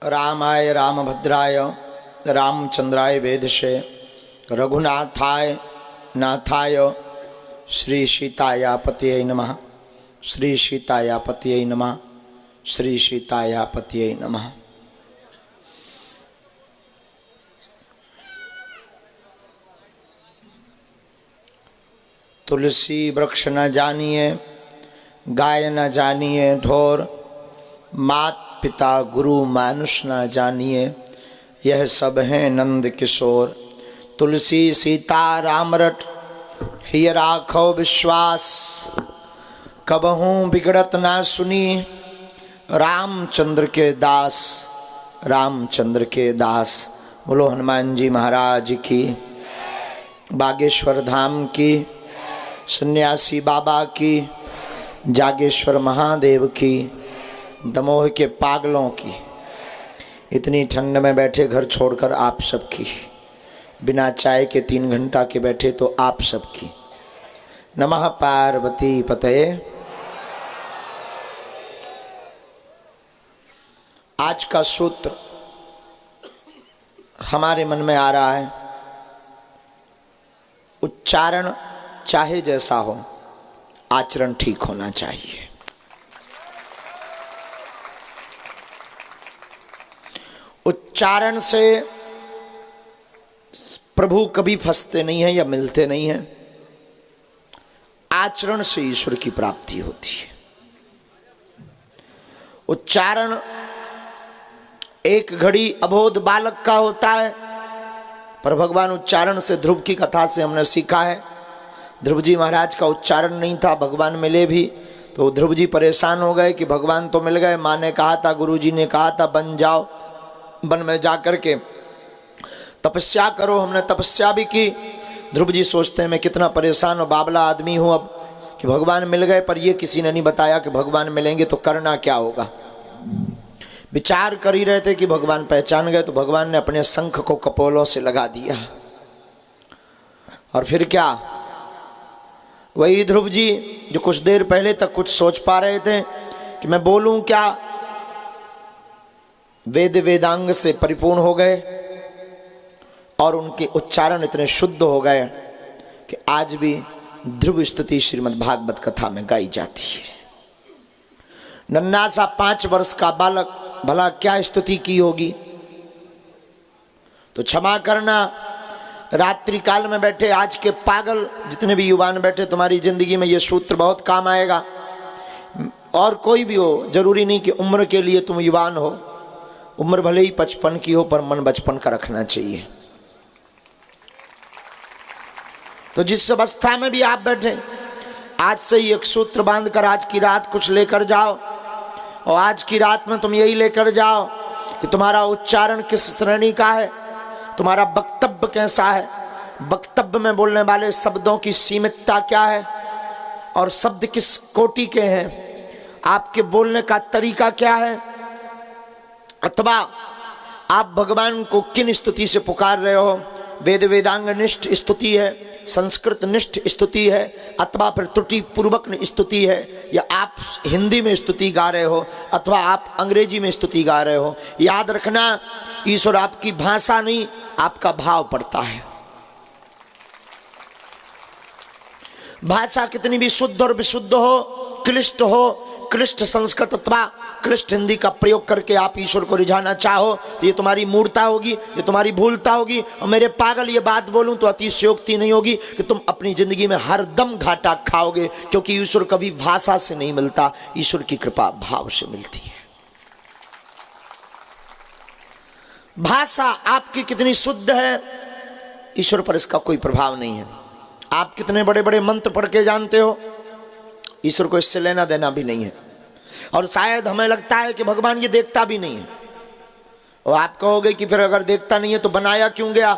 रामाय रामभद्राय रामचंद्राय वेधसे रघुनाथाय नाथाय श्री सीताया पतये नमः। श्री सीताया पतये नमः। श्री सीताया पतये नमः। तुलसी वृक्ष न जानिए, गाय न जानिए ढोर, मात पिता गुरु मानुष न जानिए, यह सब हैं नंद किशोर। तुलसी सीता राम रट हिय राखो विश्वास, कबहूँ बिगड़त ना सुनी रामचंद्र के दास। रामचंद्र के दास। बोलो हनुमान जी महाराज की, बागेश्वर धाम की, सन्यासी बाबा की, जागेश्वर महादेव की, दमोह के पागलों की, इतनी ठंड में बैठे घर छोड़कर आप सबकी, बिना चाय के 3 घंटा के बैठे तो आप सबकी। नमः पार्वती पतये। आज का सूत्र हमारे मन में आ रहा है, उच्चारण चाहे जैसा हो, आचरण ठीक होना चाहिए। उच्चारण से प्रभु कभी फंसते नहीं हैं या मिलते नहीं हैं, आचरण से ईश्वर की प्राप्ति होती है। उच्चारण एक घड़ी अबोध बालक का होता है, पर भगवान उच्चारण से, ध्रुव की कथा से हमने सीखा है। ध्रुव जी महाराज का उच्चारण नहीं था, भगवान मिले भी तो ध्रुव जी परेशान हो गए कि भगवान तो मिल गए, माँ ने कहा था, गुरु जी ने कहा था बन जाओ, वन में जाकर के तपस्या करो। हमने तपस्या भी की। ध्रुव जी सोचते हैं मैं कितना परेशान और बाबला आदमी हूँ अब कि भगवान मिल गए, पर ये किसी ने नहीं बताया कि भगवान मिलेंगे तो करना क्या होगा। विचार कर ही रहे थे कि भगवान पहचान गए तो भगवान ने अपने शंख को कपोलों से लगा दिया। और फिर क्या, वही ध्रुव जी जो कुछ देर पहले तक कुछ सोच पा रहे थे कि मैं बोलूं क्या, वेद वेदांग से परिपूर्ण हो गए और उनके उच्चारण इतने शुद्ध हो गए कि आज भी ध्रुव स्तुति श्रीमद् भागवत कथा में गाई जाती है। नन्हा सा 5 वर्ष का बालक भला क्या स्तुति की होगी। तो क्षमा करना, रात्रि काल में बैठे आज के पागल जितने भी युवान बैठे, तुम्हारी जिंदगी में ये सूत्र बहुत काम आएगा। और कोई भी हो, जरूरी नहीं कि उम्र के लिए तुम युवान हो, उम्र भले ही 55 की हो पर मन बचपन का रखना चाहिए। तो जिस अवस्था में भी आप बैठे, आज से ही एक सूत्र बांधकर आज की रात कुछ लेकर जाओ, और आज की रात में तुम यही लेकर जाओ कि तुम्हारा उच्चारण किस श्रेणी का है, तुम्हारा वक्तव्य कैसा है, वक्तव्य में बोलने वाले शब्दों की सीमितता क्या है, और शब्द किस कोटि के हैं, आपके बोलने का तरीका क्या है, अथवा आप भगवान को किन स्तुति से पुकार रहे हो। वेद वेदांग निष्ठ स्तुति है, संस्कृत निष्ठ स्तुति है, अथवा फिर त्रुटि पूर्वक स्तुति है, या आप हिंदी में स्तुति गा रहे हो अथवा आप अंग्रेजी में स्तुति गा रहे हो। याद रखना, ईश्वर आपकी भाषा नहीं, आपका भाव पड़ता है। भाषा कितनी भी शुद्ध और विशुद्ध हो, क्लिष्ट हो, क्लिष्ट संस्कृत अथवा क्लिष्ट हिंदी का प्रयोग करके आप ईश्वर को रिझाना चाहो तो ये तुम्हारी मूर्खता होगी, ये तुम्हारी भूलता होगी। और मेरे पागल ये बात बोलूं तो अतिशयोक्ति नहीं होगी कि तुम अपनी जिंदगी में हरदम घाटा खाओगे, क्योंकि ईश्वर कभी भाषा से नहीं मिलता, ईश्वर की कृपा भाव से मिलती है। भाषा आपकी कितनी शुद्ध है, ईश्वर पर इसका कोई प्रभाव नहीं है। आप कितने बड़े बड़े मंत्र पढ़ के जानते हो, ईश्वर को इससे लेना देना भी नहीं है। और शायद हमें लगता है कि भगवान ये देखता भी नहीं है। और आप कहोगे कि फिर अगर देखता नहीं है तो बनाया क्यों गया।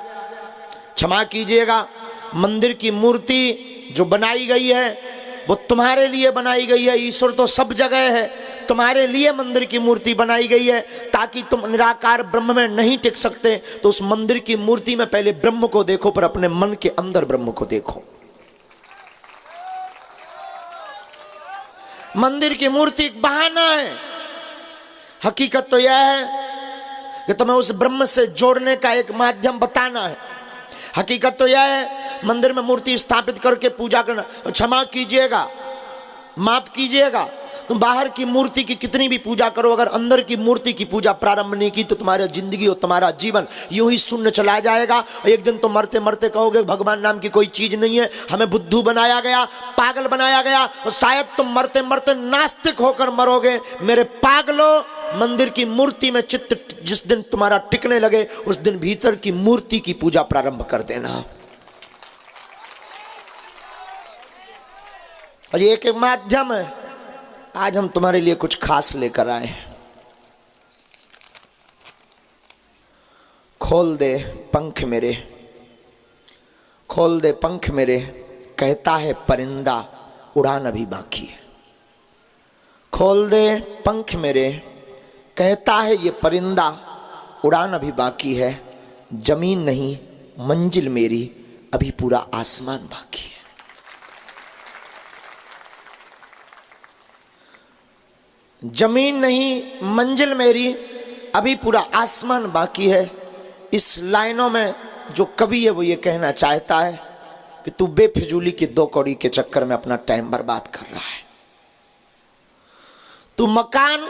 क्षमा कीजिएगा, मंदिर की मूर्ति जो बनाई गई है वो तुम्हारे लिए बनाई गई है। ईश्वर तो सब जगह है, तुम्हारे लिए मंदिर की मूर्ति बनाई गई है ताकि तुम निराकार ब्रह्म में नहीं टिक सकते तो उस मंदिर की मूर्ति में पहले ब्रह्म को देखो, पर अपने मन के अंदर ब्रह्म को देखो। मंदिर की मूर्ति एक बहाना है, हकीकत तो यह है कि तुम्हें उस ब्रह्म से जोड़ने का एक माध्यम बताना है। हकीकत तो यह है, मंदिर में मूर्ति स्थापित करके पूजा करना। क्षमा कीजिएगा, माफ कीजिएगा, तुम बाहर की मूर्ति की कितनी भी पूजा करो, अगर अंदर की मूर्ति की पूजा प्रारंभ नहीं की तो तुम्हारी जिंदगी और तुम्हारा जीवन यूं ही शून्य चला जाएगा। और एक दिन तो मरते मरते कहोगे भगवान नाम की कोई चीज नहीं है, हमें बुद्धू बनाया गया, पागल बनाया गया, और शायद तुम मरते मरते नास्तिक होकर मरोगे। मेरे पागलों, मंदिर की मूर्ति में चित्त जिस दिन तुम्हारा टिकने लगे उस दिन भीतर की मूर्ति की पूजा प्रारंभ कर देना। और ये एक माध्यम है। आज हम तुम्हारे लिए कुछ खास लेकर आए हैं। खोल दे पंख मेरे, खोल दे पंख मेरे, कहता है परिंदा उड़ान अभी बाकी है। खोल दे पंख मेरे, कहता है ये परिंदा उड़ान अभी बाकी है। जमीन नहीं मंजिल मेरी, अभी पूरा आसमान बाकी है। जमीन नहीं मंजिल मेरी, अभी पूरा आसमान बाकी है। इस लाइनों में जो कवि है वो ये कहना चाहता है कि तू बेफिजूली की दो कौड़ी के चक्कर में अपना टाइम बर्बाद कर रहा है। तू मकान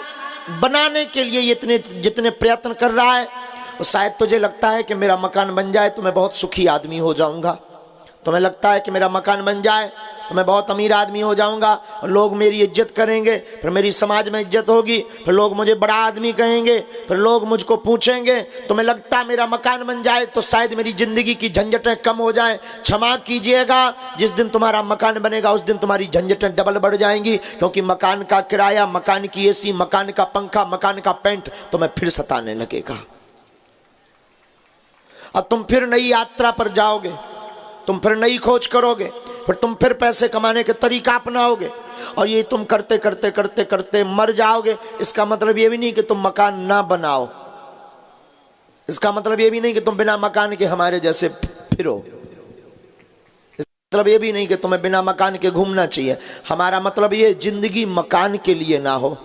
बनाने के लिए इतने जितने प्रयत्न कर रहा है, और शायद तुझे लगता है कि मेरा मकान बन जाए तो मैं बहुत सुखी आदमी हो जाऊंगा। तुम्हें लगता है कि मेरा मकान बन जाए तो मैं बहुत अमीर आदमी हो जाऊंगा और लोग मेरी इज्जत करेंगे, फिर मेरी समाज में इज्जत होगी, फिर लोग मुझे बड़ा आदमी कहेंगे, फिर लोग मुझको पूछेंगे। तुम्हें लगता है मेरा मकान बन जाए तो शायद मेरी जिंदगी की झंझटें कम हो जाएं। क्षमा कीजिएगा, जिस दिन तुम्हारा मकान बनेगा उस दिन तुम्हारी झंझटें डबल बढ़ जाएंगी, क्योंकि मकान का किराया, मकान की एसी, मकान का पंखा, मकान का पेंट तुम्हें फिर सताने लगेगा। और तुम फिर नई यात्रा पर जाओगे, तुम फिर नई खोज करोगे, फिर तुम फिर पैसे कमाने के तरीका अपनाओगे, और ये तुम करते करते करते करते मर जाओगे। इसका मतलब ये भी नहीं कि तुम मकान ना बनाओ, इसका मतलब ये भी नहीं कि तुम बिना मकान के हमारे जैसे फिरो, इसका मतलब ये भी नहीं कि तुम्हें बिना मकान के घूमना चाहिए। हमारा मतलब ये जिंदगी मकान के लिए ना हो,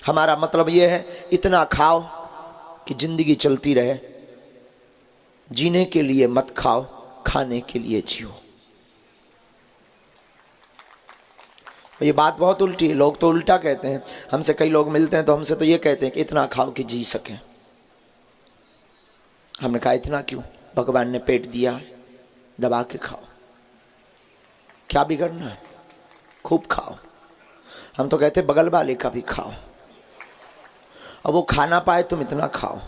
हमारा मतलब ये है इतना खाओ कि जिंदगी चलती रहे। जीने के लिए मत खाओ, खाने के लिए जियो। ये बात बहुत उल्टी है, लोग तो उल्टा कहते हैं। हमसे कई लोग मिलते हैं तो हमसे तो ये कहते हैं कि इतना खाओ कि जी सके। हमने कहा इतना क्यों, भगवान ने पेट दिया है, दबा के खाओ, क्या बिगड़ना है, खूब खाओ। हम तो कहते बगल वाले का भी खाओ, और वो खाना पाए तुम इतना खाओ।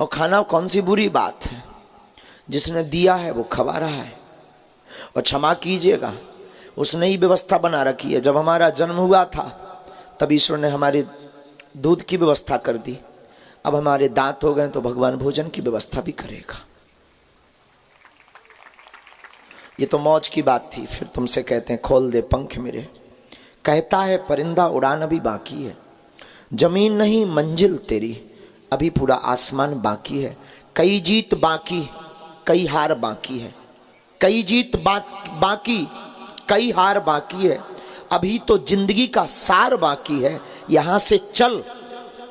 और खाना कौन सी बुरी बात है, जिसने दिया है वो खवा रहा है। और क्षमा कीजिएगा, उसने ही व्यवस्था बना रखी है। जब हमारा जन्म हुआ था तब ईश्वर ने हमारे दूध की व्यवस्था कर दी, अब हमारे दांत हो गए तो भगवान भोजन की व्यवस्था भी करेगा। ये तो मौज की बात थी। फिर तुमसे कहते हैं खोल दे पंख मेरे, कहता है परिंदा उड़ान अभी बाकी है। जमीन नहीं मंजिल तेरी, अभी पूरा आसमान बाकी है। कई जीत बाकी, कई हार बाकी है। कई जीत बाकी, कई हार बाकी है। अभी तो जिंदगी का सार बाकी है। यहां से चल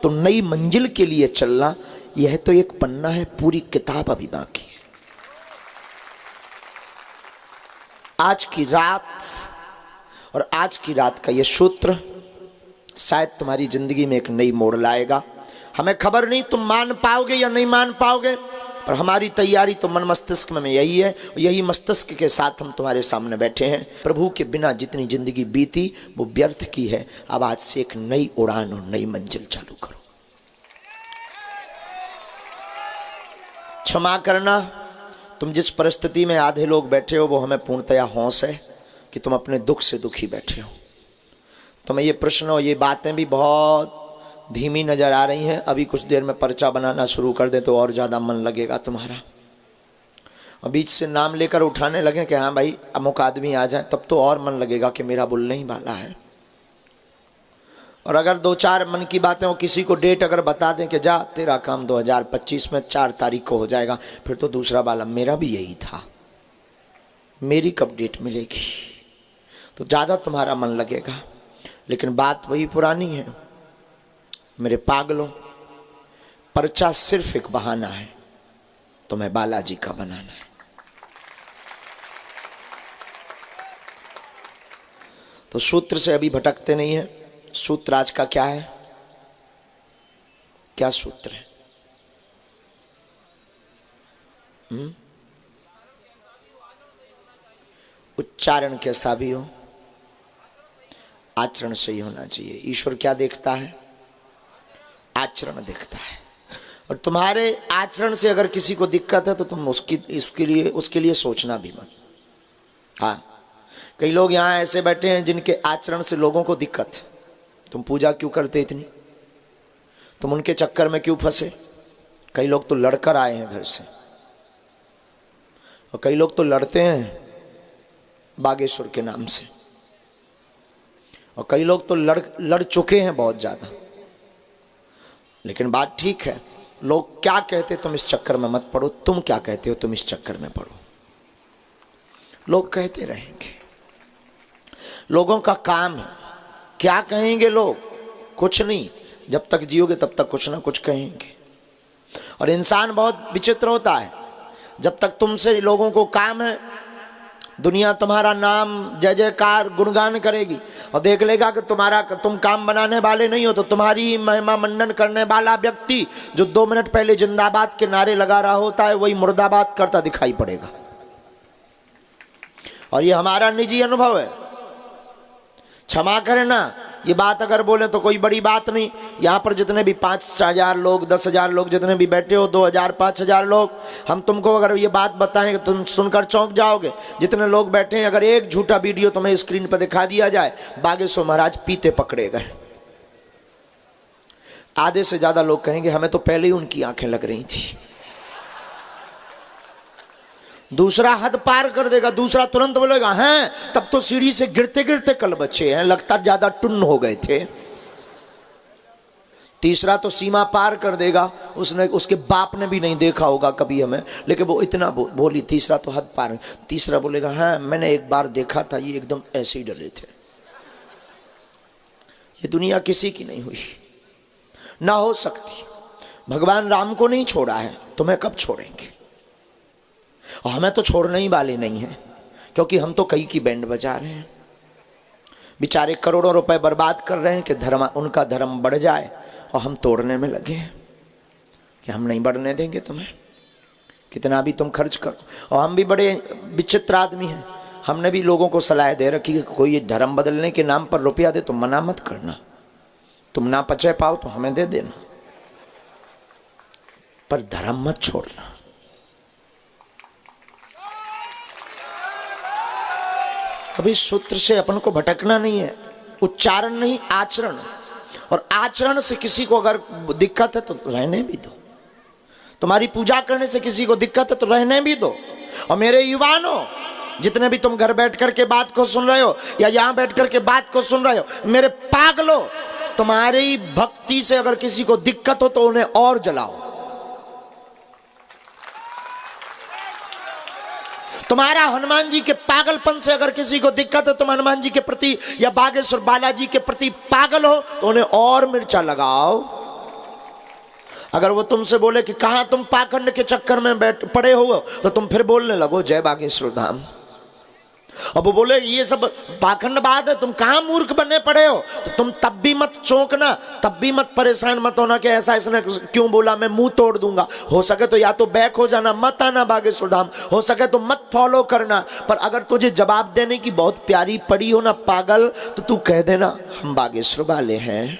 तो नई मंजिल के लिए चलना, यह तो एक पन्ना है, पूरी किताब अभी बाकी है। आज की रात और आज की रात का यह सूत्र शायद तुम्हारी जिंदगी में एक नई मोड़ लाएगा। हमें खबर नहीं तुम मान पाओगे या नहीं मान पाओगे, पर हमारी तैयारी तो मन मस्तिष्क में यही है। यही मस्तिष्क के साथ हम तुम्हारे सामने बैठे हैं। प्रभु के बिना जितनी जिंदगी बीती वो व्यर्थ की है। अब आज से एक नई उड़ान और नई मंजिल चालू करो। क्षमा करना, तुम जिस परिस्थिति में आधे लोग बैठे हो वो हमें पूर्णतया होश है कि तुम अपने दुख से दुखी बैठे हो। तुम्हें ये प्रश्न और ये बातें भी बहुत धीमी नजर आ रही हैं। अभी कुछ देर में पर्चा बनाना शुरू कर दे तो और ज़्यादा मन लगेगा तुम्हारा, और बीच से नाम लेकर उठाने लगे कि हाँ भाई अमुक आदमी आ जाए, तब तो और मन लगेगा कि मेरा बोलने ही वाला है। और अगर दो चार मन की बातें हो, किसी को डेट अगर बता दें कि जा तेरा काम 2025 में 4 तारीख को हो जाएगा, फिर तो दूसरा वाला मेरा भी यही था, मेरी कब डेट मिलेगी, तो ज़्यादा तुम्हारा मन लगेगा। लेकिन बात वही पुरानी है। मेरे पागलों, पर्चा सिर्फ एक बहाना है, तुम्हें बालाजी का बनाना है। तो सूत्र से अभी भटकते नहीं है। सूत्र आज का क्या है? क्या सूत्र है? उच्चारण कैसा भी हो, आचरण सही होना चाहिए। ईश्वर क्या देखता है? आचरण देखता है। और तुम्हारे आचरण से अगर किसी को दिक्कत है तो तुम उसके लिए सोचना भी मत। हाँ, कई लोग यहाँ ऐसे बैठे हैं जिनके आचरण से लोगों को दिक्कत है। तुम पूजा क्यों करते इतनी? तुम उनके चक्कर में क्यों फंसे? कई लोग तो लड़कर आए हैं घर से, और कई लोग तो लड़ते हैं बागेश्वर के नाम से, और कई लोग तो लड़ चुके हैं बहुत ज्यादा। लेकिन बात ठीक है, लोग क्या कहते तुम इस चक्कर में मत पड़ो, तुम क्या कहते हो तुम इस चक्कर में पड़ो। लोग कहते रहेंगे, लोगों का काम है। क्या कहेंगे लोग? कुछ नहीं, जब तक जियोगे तब तक कुछ ना कुछ कहेंगे। और इंसान बहुत विचित्र होता है। जब तक तुमसे लोगों को काम है, दुनिया तुम्हारा नाम जय जयकार गुणगान करेगी, और देख लेगा कि तुम काम बनाने वाले नहीं हो, तो तुम्हारी महिमा मंडन करने वाला व्यक्ति जो 2 मिनट पहले जिंदाबाद के नारे लगा रहा होता है, वही मुर्दाबाद करता दिखाई पड़ेगा। और ये हमारा निजी अनुभव है। क्षमा करना, ये बात अगर बोले तो कोई बड़ी बात नहीं। यहाँ पर जितने भी 5,000 लोग, 10,000 लोग जितने भी बैठे हो, 2,000 5,000 लोग, हम तुमको अगर ये बात बताएं तुम सुनकर चौंक जाओगे। जितने लोग बैठे हैं, अगर एक झूठा वीडियो तुम्हें स्क्रीन पर दिखा दिया जाए, बागेश्वर महाराज पीते पकड़े गए, आधे से ज्यादा लोग कहेंगे हमें तो पहले ही उनकी आंखें लग रही थी। दूसरा हद पार कर देगा, दूसरा तुरंत बोलेगा हैं तब तो सीढ़ी से गिरते गिरते कल बचे हैं, लगता ज्यादा टुन्न हो गए थे। तीसरा तो सीमा पार कर देगा, उसके बाप ने भी नहीं देखा होगा कभी हमें, लेकिन वो इतना बोली, तीसरा तो हद पार। तीसरा बोलेगा हाँ मैंने एक बार देखा था, ये एकदम ऐसे ही डरे थे। ये दुनिया किसी की नहीं हुई, ना हो सकती। भगवान राम को नहीं छोड़ा है, तुम्हें कब छोड़ेंगे? और हमें तो छोड़ने ही वाले नहीं हैं, क्योंकि हम तो कई की बैंड बजा रहे हैं। बेचारे करोड़ों रुपए बर्बाद कर रहे हैं कि उनका धर्म बढ़ जाए, और हम तोड़ने में लगे हैं कि हम नहीं बढ़ने देंगे तुम्हें, कितना भी तुम खर्च करो। और हम भी बड़े विचित्र आदमी हैं, हमने भी लोगों को सलाह दे रखी कि कोई धर्म बदलने के नाम पर रुपया दे तो मना मत करना, तुम ना पचे पाओ तो हमें दे देना, पर धर्म मत छोड़ना। कभी सूत्र से अपन को भटकना नहीं है, उच्चारण नहीं आचरण। और आचरण से किसी को अगर दिक्कत है तो रहने भी दो। तुम्हारी पूजा करने से किसी को दिक्कत है तो रहने भी दो। और मेरे युवानों, जितने भी तुम घर बैठ करके बात को सुन रहे हो या यहां बैठ करके बात को सुन रहे हो, मेरे पागलों, तुम्हारी भक्ति से अगर किसी को दिक्कत हो तो उन्हें और जलाओ। तुम्हारा हनुमान जी के पागलपन से अगर किसी को दिक्कत है, तुम हनुमान जी के प्रति या बागेश्वर बालाजी के प्रति पागल हो, तो उन्हें और मिर्चा लगाओ। अगर वो तुमसे बोले कि कहां तुम पाखंड के चक्कर में पड़े हो, तो तुम फिर बोलने लगो जय बागेश्वर धाम। अब वो बोले ये सब पाखंडवाद है, तुम कहां मूर्ख बने पड़े हो, तो तुम तब भी मत चौंकना, तब भी मत परेशान मत होना कि ऐसा इसने क्यों बोला, मैं मुंह तोड़ दूंगा। हो सके तो या तो बैक हो जाना, मत आना बागेश्वर धाम, हो सके तो मत फॉलो करना। पर अगर तुझे जवाब देने की बहुत प्यारी पड़ी हो ना पागल, तो तू कह देना हम बागेश्वर वाले हैं।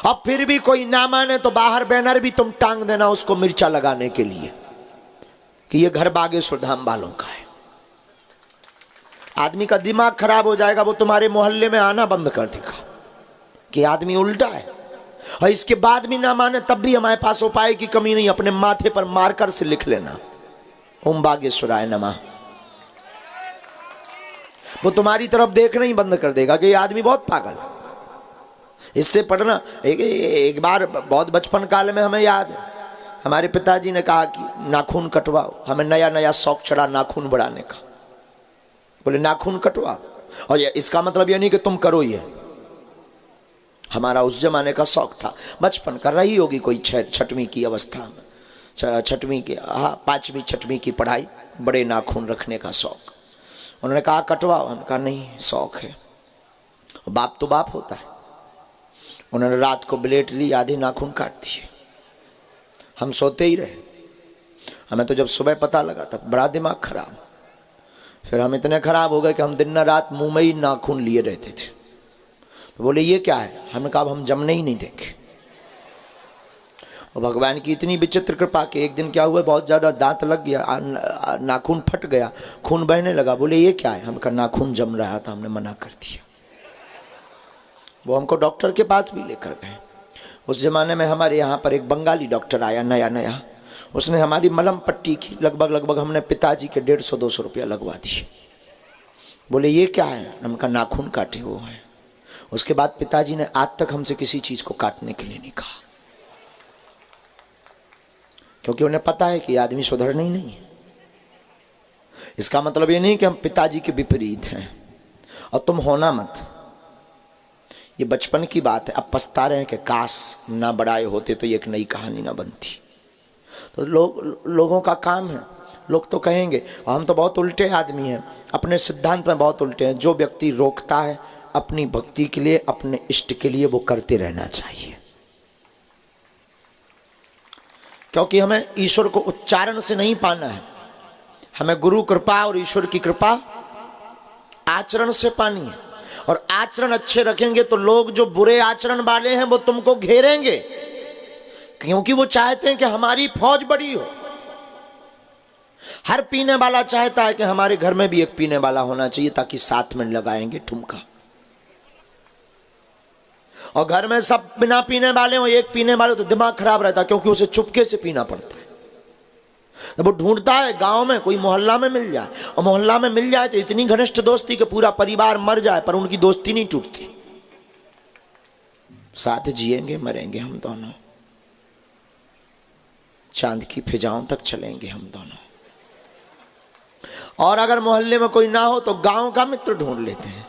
अब फिर भी कोई ना माने तो बाहर बैनर भी तुम टांग देना उसको मिर्चा लगाने के लिए कि ये घर बागेश्वर धाम वालों का है। आदमी का दिमाग खराब हो जाएगा, वो तुम्हारे मोहल्ले में आना बंद कर देगा कि आदमी उल्टा है। और इसके बाद भी ना माने तब भी हमारे पास उपाय की कमी नहीं, अपने माथे पर मारकर से लिख लेना ओम बागेश्वराय नमः। वो तुम्हारी तरफ देखना ही बंद कर देगा कि ये आदमी बहुत पागल। इससे पढ़ना। एक बार बहुत बचपन काल में हमें याद है, हमारे पिताजी ने कहा कि नाखून कटवाओ। हमें नया नया शौक चढ़ा नाखून बढ़ाने का। बोले नाखून कटवाओ, और इसका मतलब ये नहीं कि तुम करो ये, हमारा उस जमाने का शौक था। बचपन कर रही होगी कोई 6वीं की अवस्था में, 6वीं की, हाँ 5वीं 6वीं की पढ़ाई, बड़े नाखून रखने का शौक। उन्होंने कहा कटवाओ, उन्होंने कहा नहीं शौक है। बाप तो बाप होता है। उन्होंने रात को ब्लेड ली, आधे नाखून काट दिए। हम सोते ही रहे। हमें तो जब सुबह पता लगा तब बड़ा दिमाग खराब। फिर हम इतने खराब हो गए कि हम दिन न रात मुंह में ही नाखून लिए रहते थे। तो बोले ये क्या है? हमने कहा हम जमने ही नहीं देंगे। और भगवान की इतनी विचित्र कृपा कि एक दिन क्या हुआ, बहुत ज़्यादा दांत लग गया, नाखून फट गया, खून बहने लगा। बोले ये क्या है? हमने कहा नाखून जम रहा था, हमने मना कर दिया। वो हमको डॉक्टर के पास भी लेकर गए। उस जमाने में हमारे यहाँ पर एक बंगाली डॉक्टर आया नया नया, उसने हमारी मलहम पट्टी की। लगभग हमने पिताजी के 150-200 रुपया लगवा दिए। बोले ये क्या है? हमने कहा नाखून काटे हुए हैं। उसके बाद पिताजी ने आज तक हमसे किसी चीज को काटने के लिए नहीं कहा, क्योंकि उन्हें पता है कि आदमी सुधरना ही नहीं है। इसका मतलब ये नहीं कि हम पिताजी के विपरीत हैं और तुम होना मत। ये बचपन की बात है। अब पछता रहे हैं कि काश ना बड़ाए होते तो ये एक नई कहानी ना बनती। तो लोगों का काम है, लोग तो कहेंगे। और हम तो बहुत उल्टे आदमी हैं, अपने सिद्धांत में बहुत उल्टे हैं। जो व्यक्ति रोकता है अपनी भक्ति के लिए, अपने इष्ट के लिए, वो करते रहना चाहिए। क्योंकि हमें ईश्वर को उच्चारण से नहीं पाना है, हमें गुरु कृपा और ईश्वर की कृपा आचरण से पानी है। और आचरण अच्छे रखेंगे तो लोग जो बुरे आचरण वाले हैं वो तुमको घेरेंगे, क्योंकि वो चाहते हैं कि हमारी फौज बड़ी हो। हर पीने वाला चाहता है कि हमारे घर में भी एक पीने वाला होना चाहिए, ताकि साथ में लगाएंगे ठुमका। और घर में सब बिना पीने वाले हो, एक पीने वाले तो दिमाग खराब रहता है, क्योंकि उसे चुपके से पीना पड़ता है। तो वो ढूंढता है गांव में कोई मोहल्ला में मिल जाए, और मोहल्ला में मिल जाए तो इतनी घनिष्ठ दोस्ती कि पूरा परिवार मर जाए पर उनकी दोस्ती नहीं टूटती। साथ जिएंगे मरेंगे हम दोनों, चांद की फिजाओं तक चलेंगे हम दोनों। और अगर मोहल्ले में कोई ना हो तो गांव का मित्र ढूंढ लेते हैं।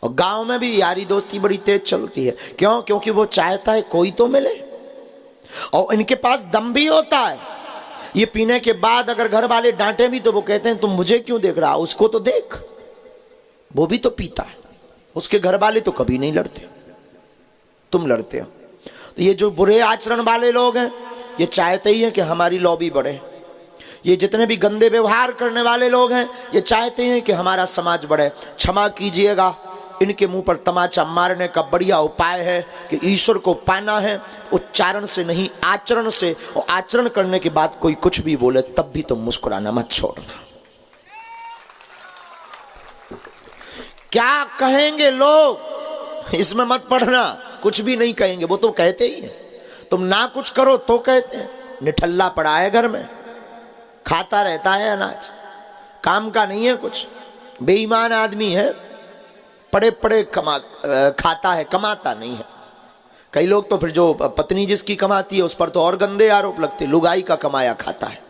और गांव में भी यारी दोस्ती बड़ी तेज चलती है। क्यों? क्योंकि वो चाहता है कोई तो मिले, और इनके पास दम भी होता है। ये पीने के बाद अगर घर वाले डांटे भी तो वो कहते हैं तुम मुझे क्यों देख रहा, उसको तो देख, वो भी तो पीता है। उसके घर वाले तो कभी नहीं लड़ते, तुम लड़ते हो। तो ये जो बुरे आचरण वाले लोग हैं ये चाहते ही हैं कि हमारी लॉबी बढ़े। ये जितने भी गंदे व्यवहार करने वाले लोग हैं ये चाहते हैं कि हमारा समाज बढ़े। क्षमा कीजिएगा, इनके मुंह पर तमाचा मारने का बढ़िया उपाय है कि ईश्वर को पाना है उच्चारण से नहीं, आचरण से। और आचरण करने के बाद कोई कुछ भी बोले तब भी तुम मुस्कुराना मत छोड़ना। क्या कहेंगे लोग इसमें मत पढ़ना, कुछ भी नहीं कहेंगे, वो तो कहते ही हैं। तुम ना कुछ करो तो कहते हैं निठल्ला पड़ा है घर में, खाता रहता है अनाज, काम का नहीं है कुछ, बेईमान आदमी है, पड़े पड़े खाता है, कमाता नहीं है। कई लोग तो फिर जो पत्नी जिसकी कमाती है उस पर तो और गंदे आरोप लगते, लुगाई का कमाया खाता है,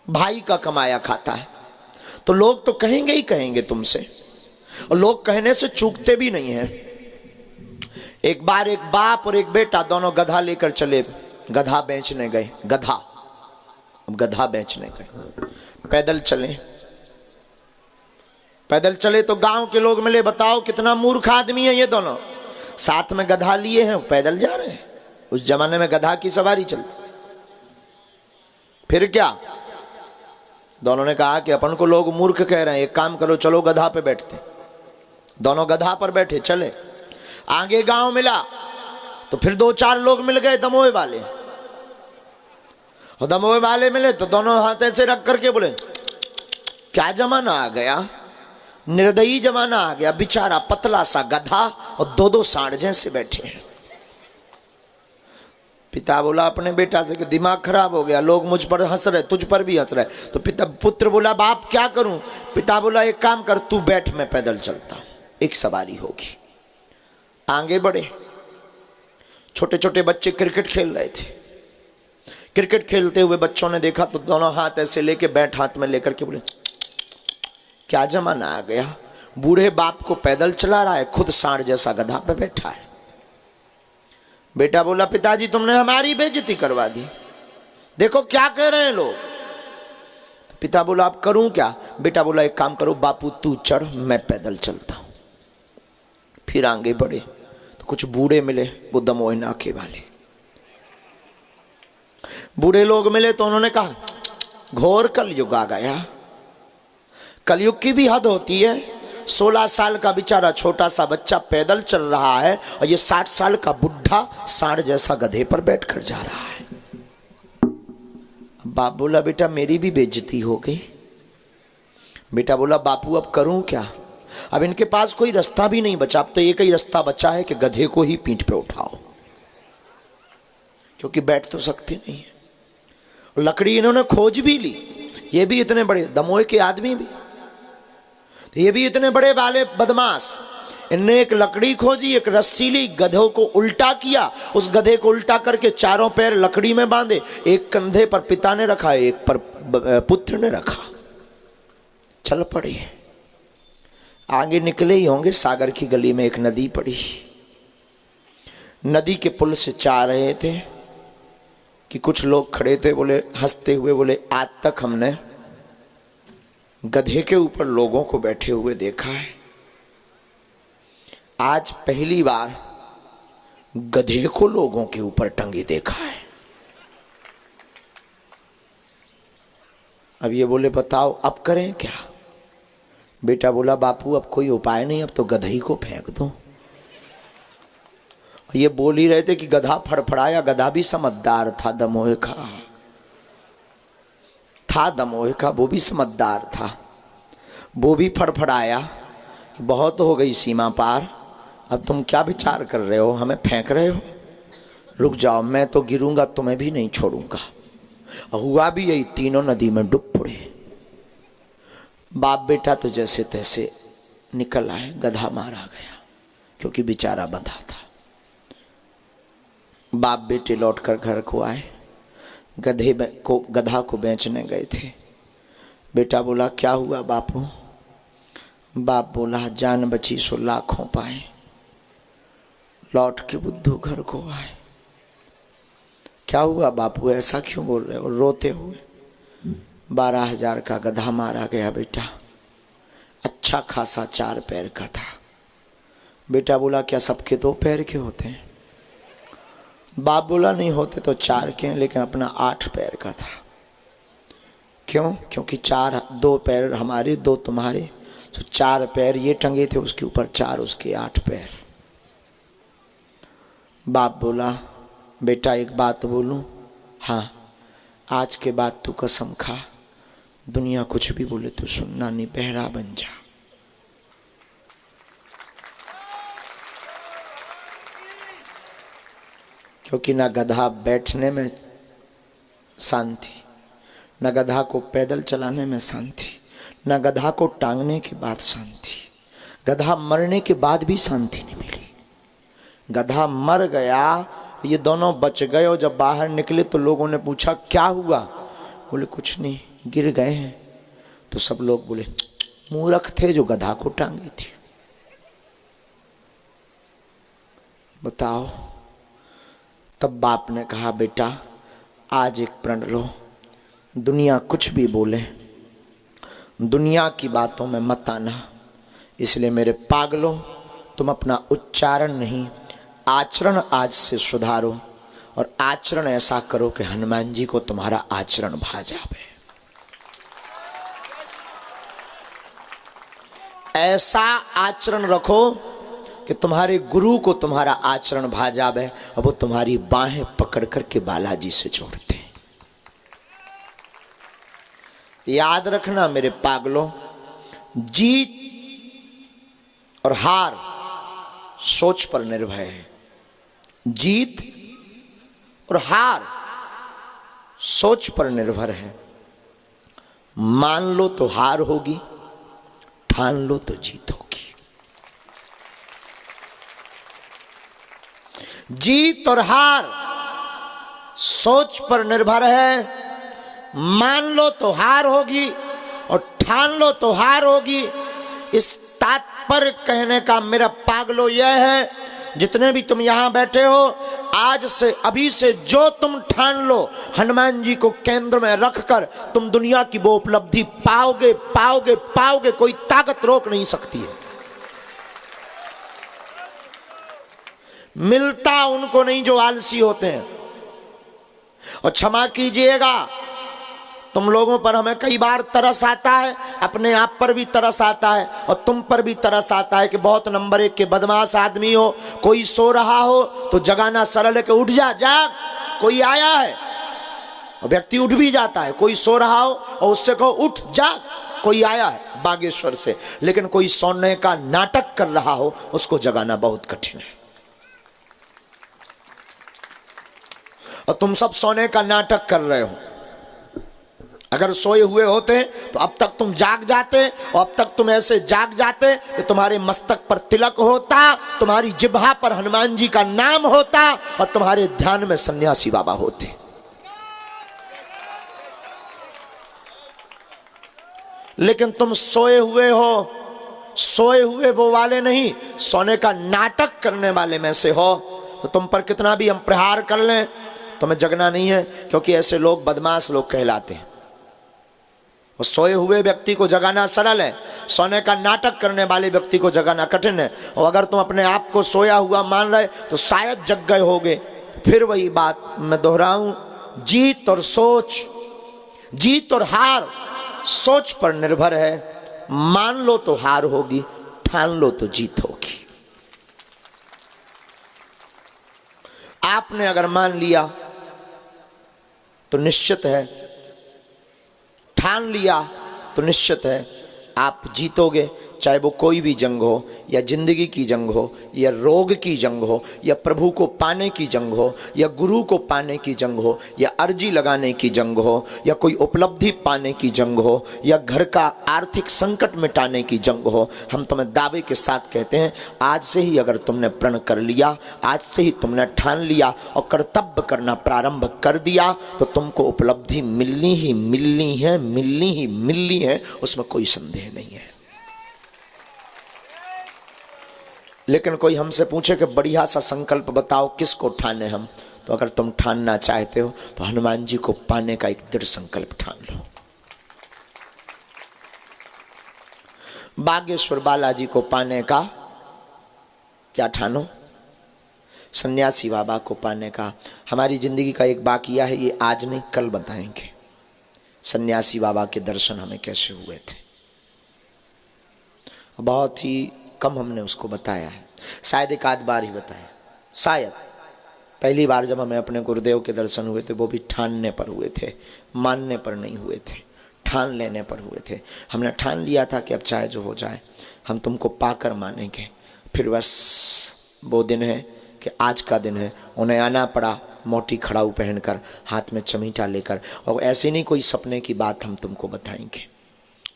भाई का कमाया खाता है। तो लोग तो कहेंगे ही कहेंगे तुमसे, और लोग कहने से चूकते भी नहीं है। एक बार एक बाप और एक बेटा दोनों गधा लेकर चले, गधा बेचने गए। गधा बेचने गए, पैदल चले तो गांव के लोग मिले। बताओ कितना मूर्ख आदमी है ये दोनों, साथ में गधा लिए हैं, पैदल जा रहे हैं। उस जमाने में गधा की सवारी चलती। फिर क्या, दोनों ने कहा कि अपन को लोग मूर्ख कह रहे हैं, एक काम करो चलो गधा पे बैठते। दोनों गधा पर बैठे चले। आगे गांव मिला तो फिर 2-4 लोग मिल गए दमोह वाले, और दमोह वाले मिले तो दोनों हाथ ऐसे रख करके बोले क्या जमाना आ गया, निर्दयी जमाना आ गया। बेचारा पतला सा गधा और 2-2 सांड जैसे बैठे हैं। पिता बोला अपने बेटा से कि दिमाग खराब हो गया, लोग मुझ पर हंस रहे, तुझ पर भी हंस रहे। तो पुत्र बोला बाप क्या करूं? पिता बोला एक काम कर, तू बैठ, मैं पैदल चलता हूं, एक सवारी होगी। आगे बढ़े, छोटे छोटे बच्चे क्रिकेट खेल रहे थे। क्रिकेट खेलते हुए बच्चों ने देखा तो दोनों हाथ ऐसे लेके बैट हाथ में लेकर के बोले क्या जमाना आ गया, बूढ़े बाप को पैदल चला रहा है, खुद सांड जैसा गधा पे बैठा है। बेटा बोला पिताजी तुमने हमारी बेइज्जती करवा दी, देखो क्या कह रहे हैं लोग। तो पिता बोला अब करूं क्या? बेटा बोला एक काम करो बापू तू चढ़ मैं पैदल चलता हूं। फिर आगे बढ़े तो कुछ बूढ़े मिले, वो दमोह नाके वाले बूढ़े लोग मिले। तो उन्होंने कहा घोर कलयुग आ गया, कलयुग की भी हद होती है। 16 साल का बेचारा छोटा सा बच्चा पैदल चल रहा है और ये 60 साल का बुढ़ा सांड जैसा गधे पर बैठकर जा रहा है। बाप बोला बेटा मेरी भी बेइज्जती हो गई। बेटा बोला बापू अब करूं क्या? अब इनके पास कोई रास्ता भी नहीं बचा, अब तो एक ही रास्ता बचा है कि गधे को ही पीठ पे उठाओ, क्योंकि बैठ तो सकते नहीं है। लकड़ी इन्होंने खोज भी ली, ये भी इतने बड़े दमोह के आदमी भी, तो ये भी इतने बड़े वाले बदमाश। इनने एक लकड़ी खोजी, एक रस्सी ली, गधों को उल्टा किया, उस गधे को उल्टा करके चारों पैर लकड़ी में बांधे, एक कंधे पर पिता ने रखा, एक पर पुत्र ने रखा, चल पड़े। आगे निकले ही होंगे, सागर की गली में एक नदी पड़ी। नदी के पुल से जा रहे थे कि कुछ लोग खड़े थे, बोले हंसते हुए, बोले आज तक हमने गधे के ऊपर लोगों को बैठे हुए देखा है, आज पहली बार गधे को लोगों के ऊपर टंगे देखा है। अब ये बोले बताओ अब करें क्या? बेटा बोला बापू अब कोई उपाय नहीं, अब तो गधे ही को फेंक दो। ये बोल ही रहे थे कि गधा फड़फड़ाया, गधा भी समझदार था, दमोह का वो भी समझदार था, वो भी फड़फड़ाया कि बहुत हो गई सीमा पार, अब तुम क्या विचार कर रहे हो, हमें फेंक रहे हो, रुक जाओ मैं तो गिरूंगा तुम्हें भी नहीं छोड़ूंगा। हुआ भी यही, तीनों नदी में डूब पड़े। बाप बेटा तो जैसे तैसे निकल आए, गधा मारा गया क्योंकि बेचारा बंधा था। बाप बेटे लौटकर घर को आए, गधा को बेचने गए थे। बेटा बोला क्या हुआ बापू? बाप बोला जान बची सो लाखों पाए। लौट के बुद्धू घर को आए। क्या हुआ बापू, ऐसा क्यों बोल रहे हो रोते हुए? 12,000 का गधा मारा गया बेटा, अच्छा खासा 4 पैर का था। बेटा बोला क्या सबके 2 पैर के होते हैं? बाप बोला नहीं होते तो 4 के हैं, लेकिन अपना 8 पैर का था। क्यों? क्योंकि 2 पैर हमारे 2 तुम्हारे, तो 4 पैर ये टंगे थे उसके ऊपर, 4 उसके, 8 पैर। बाप बोला बेटा एक बात बोलूं? हाँ, आज के बाद तू कसम खा, दुनिया कुछ भी बोले तू सुनना नहीं, बहरा बन जा। क्योंकि ना गधा बैठने में शांति, न गधा को पैदल चलाने में शांति, न गधा को टांगने के बाद शांति, गधा मरने के बाद भी शांति नहीं मिली। गधा मर गया, ये दोनों बच गए, और जब बाहर निकले तो लोगों ने पूछा क्या हुआ? बोले कुछ नहीं, गिर गए हैं। तो सब लोग बोले मूर्ख थे जो गधा को टांगी थी। बताओ। तब बाप ने कहा बेटा आज एक प्रण लो, दुनिया कुछ भी बोले, दुनिया की बातों में मत आना। इसलिए मेरे पागलों, तुम अपना उच्चारण नहीं आचरण आज से सुधारो, और आचरण ऐसा करो कि हनुमान जी को तुम्हारा आचरण भा जावे। ऐसा आचरण रखो कि तुम्हारे गुरु को तुम्हारा आचरण भा जावे, और वो तुम्हारी बाहें पकड़ करके बालाजी से जोड़ते। याद रखना मेरे पागलों, जीत और हार सोच पर निर्भर है। जीत और हार सोच पर निर्भर है। मान लो तो हार होगी, ठान लो तो जीत होगी। जीत और हार सोच पर निर्भर है। मान लो तो हार होगी और ठान लो तो हार होगी। इस तात्पर्य कहने का मेरा पागलो यह है, जितने भी तुम यहां बैठे हो, आज से अभी से जो तुम ठान लो, हनुमान जी को केंद्र में रखकर तुम दुनिया की वो उपलब्धि पाओगे पाओगे पाओगे, कोई ताकत रोक नहीं सकती है। मिलता उनको नहीं जो आलसी होते हैं। और क्षमा कीजिएगा, तुम लोगों पर हमें कई बार तरस आता है, अपने आप पर भी तरस आता है और तुम पर भी तरस आता है कि बहुत नंबर एक के बदमाश आदमी हो, कोई सो रहा हो तो जगाना सरल है कि उठ जा, जाग, कोई आया है। और व्यक्ति उठ भी जाता है, कोई सो रहा हो और उससे कहो उठ जाग, कोई आया है बागेश्वर से, लेकिन कोई सोने का नाटक कर रहा हो उसको जगाना बहुत कठिन है। और तुम सब सोने का नाटक कर रहे हो। अगर सोए हुए होते तो अब तक तुम जाग जाते, और अब तक तुम ऐसे जाग जाते कि तुम्हारे मस्तक पर तिलक होता, तुम्हारी जिह्वा पर हनुमान जी का नाम होता और तुम्हारे ध्यान में सन्यासी बाबा होते। लेकिन तुम सोए हुए हो, सोए हुए वो वाले नहीं, सोने का नाटक करने वाले में से हो। तो तुम पर कितना भी हम प्रहार कर लें, तुम्हें जगना नहीं है, क्योंकि ऐसे लोग बदमाश लोग कहलाते हैं। और सोए हुए व्यक्ति को जगाना सरल है, सोने का नाटक करने वाले व्यक्ति को जगाना कठिन है। और अगर तुम अपने आप को सोया हुआ मान रहे तो शायद जग गए होगे। फिर वही बात मैं दोहराऊं, जीत और सोच, जीत और हार सोच पर निर्भर है। मान लो तो हार होगी, ठान लो तो जीत होगी। आपने अगर मान लिया तो निश्चित है, ठान लिया तो निश्चित है आप जीतोगे। चाहे वो कोई भी जंग हो, या जिंदगी की जंग हो, या रोग की जंग हो, या प्रभु को पाने की जंग हो, या गुरु को पाने की जंग हो, या अर्जी लगाने की जंग हो, या कोई उपलब्धि पाने की जंग हो, या घर का आर्थिक संकट मिटाने की जंग हो। हम तुम्हें दावे के साथ कहते हैं, आज से ही अगर तुमने प्रण कर लिया, आज से ही तुमने ठान लिया और कर्तव्य करना प्रारंभ कर दिया, तो तुमको उपलब्धि मिलनी ही मिलनी है, मिलनी ही मिलनी है, उसमें कोई संदेह नहीं है। लेकिन कोई हमसे पूछे कि बढ़िया सा संकल्प बताओ किसको ठाने हम, तो अगर तुम ठानना चाहते हो तो हनुमान जी को पाने का एक दृढ़ संकल्प ठान लो। बागेश्वर बालाजी को पाने का क्या ठानो, सन्यासी बाबा को पाने का। हमारी जिंदगी का एक बाकिया है, ये आज नहीं कल बताएंगे। सन्यासी बाबा के दर्शन हमें कैसे हुए थे, बहुत ही कम हमने उसको बताया है, शायद एक आध बार ही बताया। शायद पहली बार जब हमें अपने गुरुदेव के दर्शन हुए थे वो भी ठानने पर हुए थे, मानने पर नहीं हुए थे, ठान लेने पर हुए थे। हमने ठान लिया था कि अब चाहे जो हो जाए हम तुमको पाकर मानेंगे। फिर बस वो दिन है कि आज का दिन है। उन्हें आना पड़ा मोटी खड़ाऊ पहनकर, हाथ में चमीटा लेकर, और ऐसे नहीं कोई सपने की बात हम तुमको बताएंगे।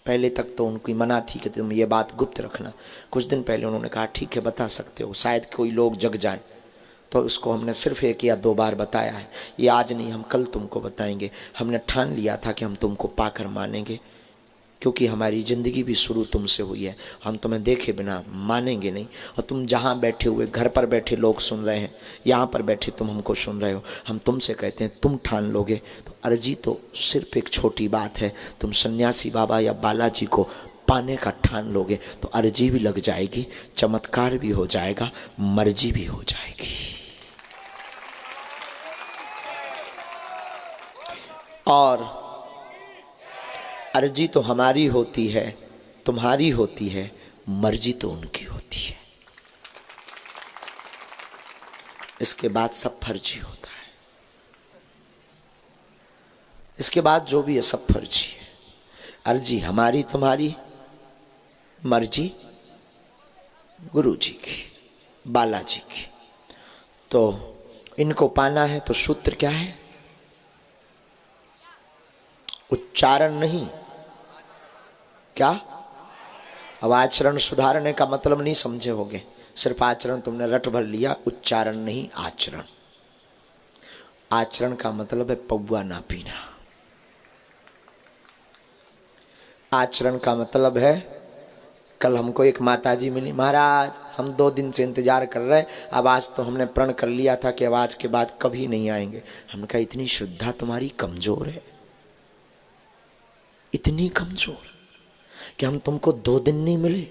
पहले तक तो उनकी मना थी कि तुम ये बात गुप्त रखना। कुछ दिन पहले उन्होंने कहा ठीक है बता सकते हो, शायद कोई लोग जग जाए, तो उसको हमने सिर्फ 1 या 2 बार बताया है। ये आज नहीं, हम कल तुमको बताएंगे। हमने ठान लिया था कि हम तुमको पाकर मानेंगे, क्योंकि हमारी ज़िंदगी भी शुरू तुमसे हुई है। हम तुम्हें देखे बिना मानेंगे नहीं। और तुम जहाँ बैठे हुए, घर पर बैठे लोग सुन रहे हैं, यहाँ पर बैठे तुम हमको सुन रहे हो, हम तुमसे कहते हैं तुम ठान लोगे तो अर्जी तो सिर्फ एक छोटी बात है। तुम सन्यासी बाबा या बालाजी को पाने का ठान लोगे तो अर्जी भी लग जाएगी, चमत्कार भी हो जाएगा, मर्जी भी हो जाएगी। और अर्जी तो हमारी होती है, तुम्हारी होती है, मर्जी तो उनकी होती है। इसके बाद सब फर्जी होता है, इसके बाद जो भी है सब फर्जी है। अर्जी हमारी तुम्हारी, मर्जी गुरु जी की, बालाजी की। तो इनको पाना है तो सूत्र क्या है? उच्चारण नहीं, क्या? अब आचरण सुधारने का मतलब नहीं समझे होगे, सिर्फ आचरण तुमने रट भर लिया, उच्चारण नहीं आचरण। आचरण का मतलब है पौवा ना पीना। आचरण का मतलब है कल हमको एक माताजी मिली, महाराज हम 2 दिन से इंतजार कर रहे हैं, अब आज तो हमने प्रण कर लिया था कि अब आज के बाद कभी नहीं आएंगे। हमने कहा इतनी श्रद्धा तुम्हारी कमजोर है, इतनी कमजोर कि हम तुमको 2 दिन नहीं मिले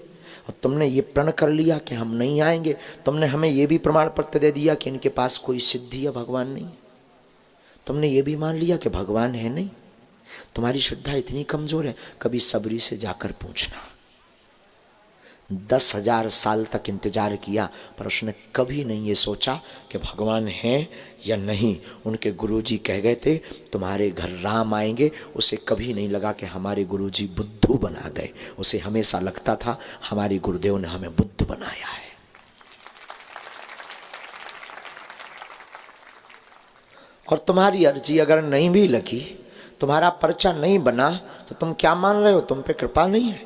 और तुमने ये प्रण कर लिया कि हम नहीं आएंगे। तुमने हमें ये भी प्रमाण पत्र दे दिया कि इनके पास कोई सिद्धि या भगवान नहीं। तुमने ये भी मान लिया कि भगवान है नहीं। तुम्हारी श्रद्धा इतनी कमजोर है। कभी सबरी से जाकर पूछना। 10,000 साल तक इंतजार किया पर उसने कभी नहीं ये सोचा कि भगवान है या नहीं। उनके गुरुजी कह गए थे तुम्हारे घर राम आएंगे। उसे कभी नहीं लगा कि हमारे गुरुजी बुद्धू बना गए। उसे हमेशा लगता था हमारे गुरुदेव ने हमें बुद्ध बनाया है। और तुम्हारी अर्जी अगर नहीं भी लगी, तुम्हारा पर्चा नहीं बना, तो तुम क्या मान रहे हो? तुम पे कृपा नहीं है?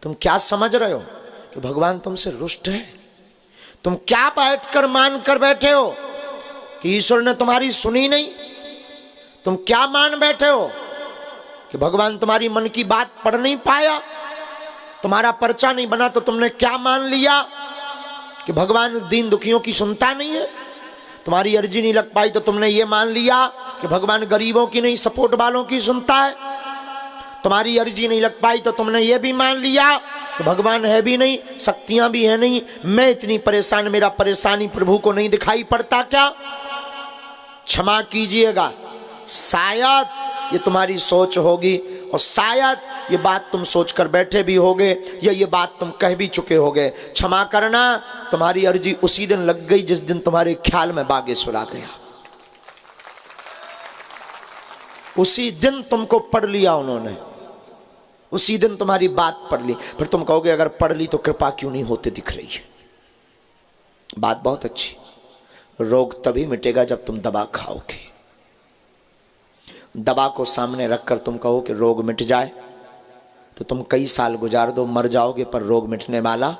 तुम क्या समझ रहे हो कि भगवान तुमसे रुष्ट है? तुम क्या बैठकर मान कर बैठे हो कि ईश्वर ने तुम्हारी सुनी नहीं? तुम क्या मान बैठे हो कि भगवान तुम्हारी मन की बात पढ़ नहीं पाया? तुम्हारा पर्चा नहीं बना तो तुमने क्या मान लिया कि भगवान दीन दुखियों की सुनता नहीं है? तुम्हारी अर्जी नहीं लग पाई तो तुमने ये मान लिया कि भगवान गरीबों की नहीं सपोर्ट वालों की सुनता है। तुम्हारी अर्जी नहीं लग पाई तो तुमने ये भी मान लिया कि भगवान है भी नहीं, शक्तियां भी है नहीं। मैं इतनी परेशान, मेरा परेशानी प्रभु को नहीं दिखाई पड़ता क्या? क्षमा कीजिएगा, शायद ये तुम्हारी सोच होगी और शायद ये बात तुम सोचकर बैठे भी होगे या ये बात तुम कह भी चुके होगे। क्षमा करना, तुम्हारी अर्जी उसी दिन लग गई जिस दिन तुम्हारे ख्याल में बागेश्वर आ गया। उसी दिन तुमको पढ़ लिया उन्होंने, उसी दिन तुम्हारी बात पढ़ ली। फिर तुम कहोगे अगर पढ़ ली तो कृपा क्यों नहीं होती दिख रही है? बात बहुत अच्छी। रोग तभी मिटेगा जब तुम दवा खाओगे। दवा को सामने रखकर तुम कहो कि रोग मिट जाए तो तुम कई साल गुजार दो, मर जाओगे, पर रोग मिटने वाला,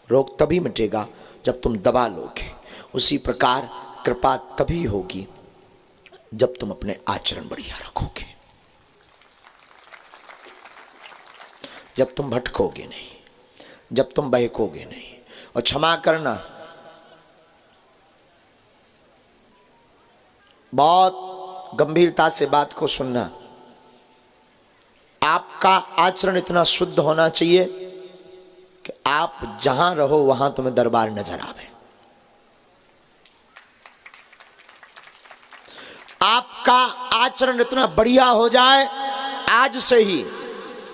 रोग तभी मिटेगा जब तुम दवा लोगे। उसी प्रकार कृपा तभी होगी जब तुम अपने आचरण बढ़िया रखोगे, जब तुम भटकोगे नहीं, जब तुम बहकोगे नहीं। और क्षमा करना, बहुत गंभीरता से बात को सुनना। आपका आचरण इतना शुद्ध होना चाहिए कि आप जहां रहो वहां तुम्हें दरबार नजर आवे। आपका आचरण इतना बढ़िया हो जाए आज से ही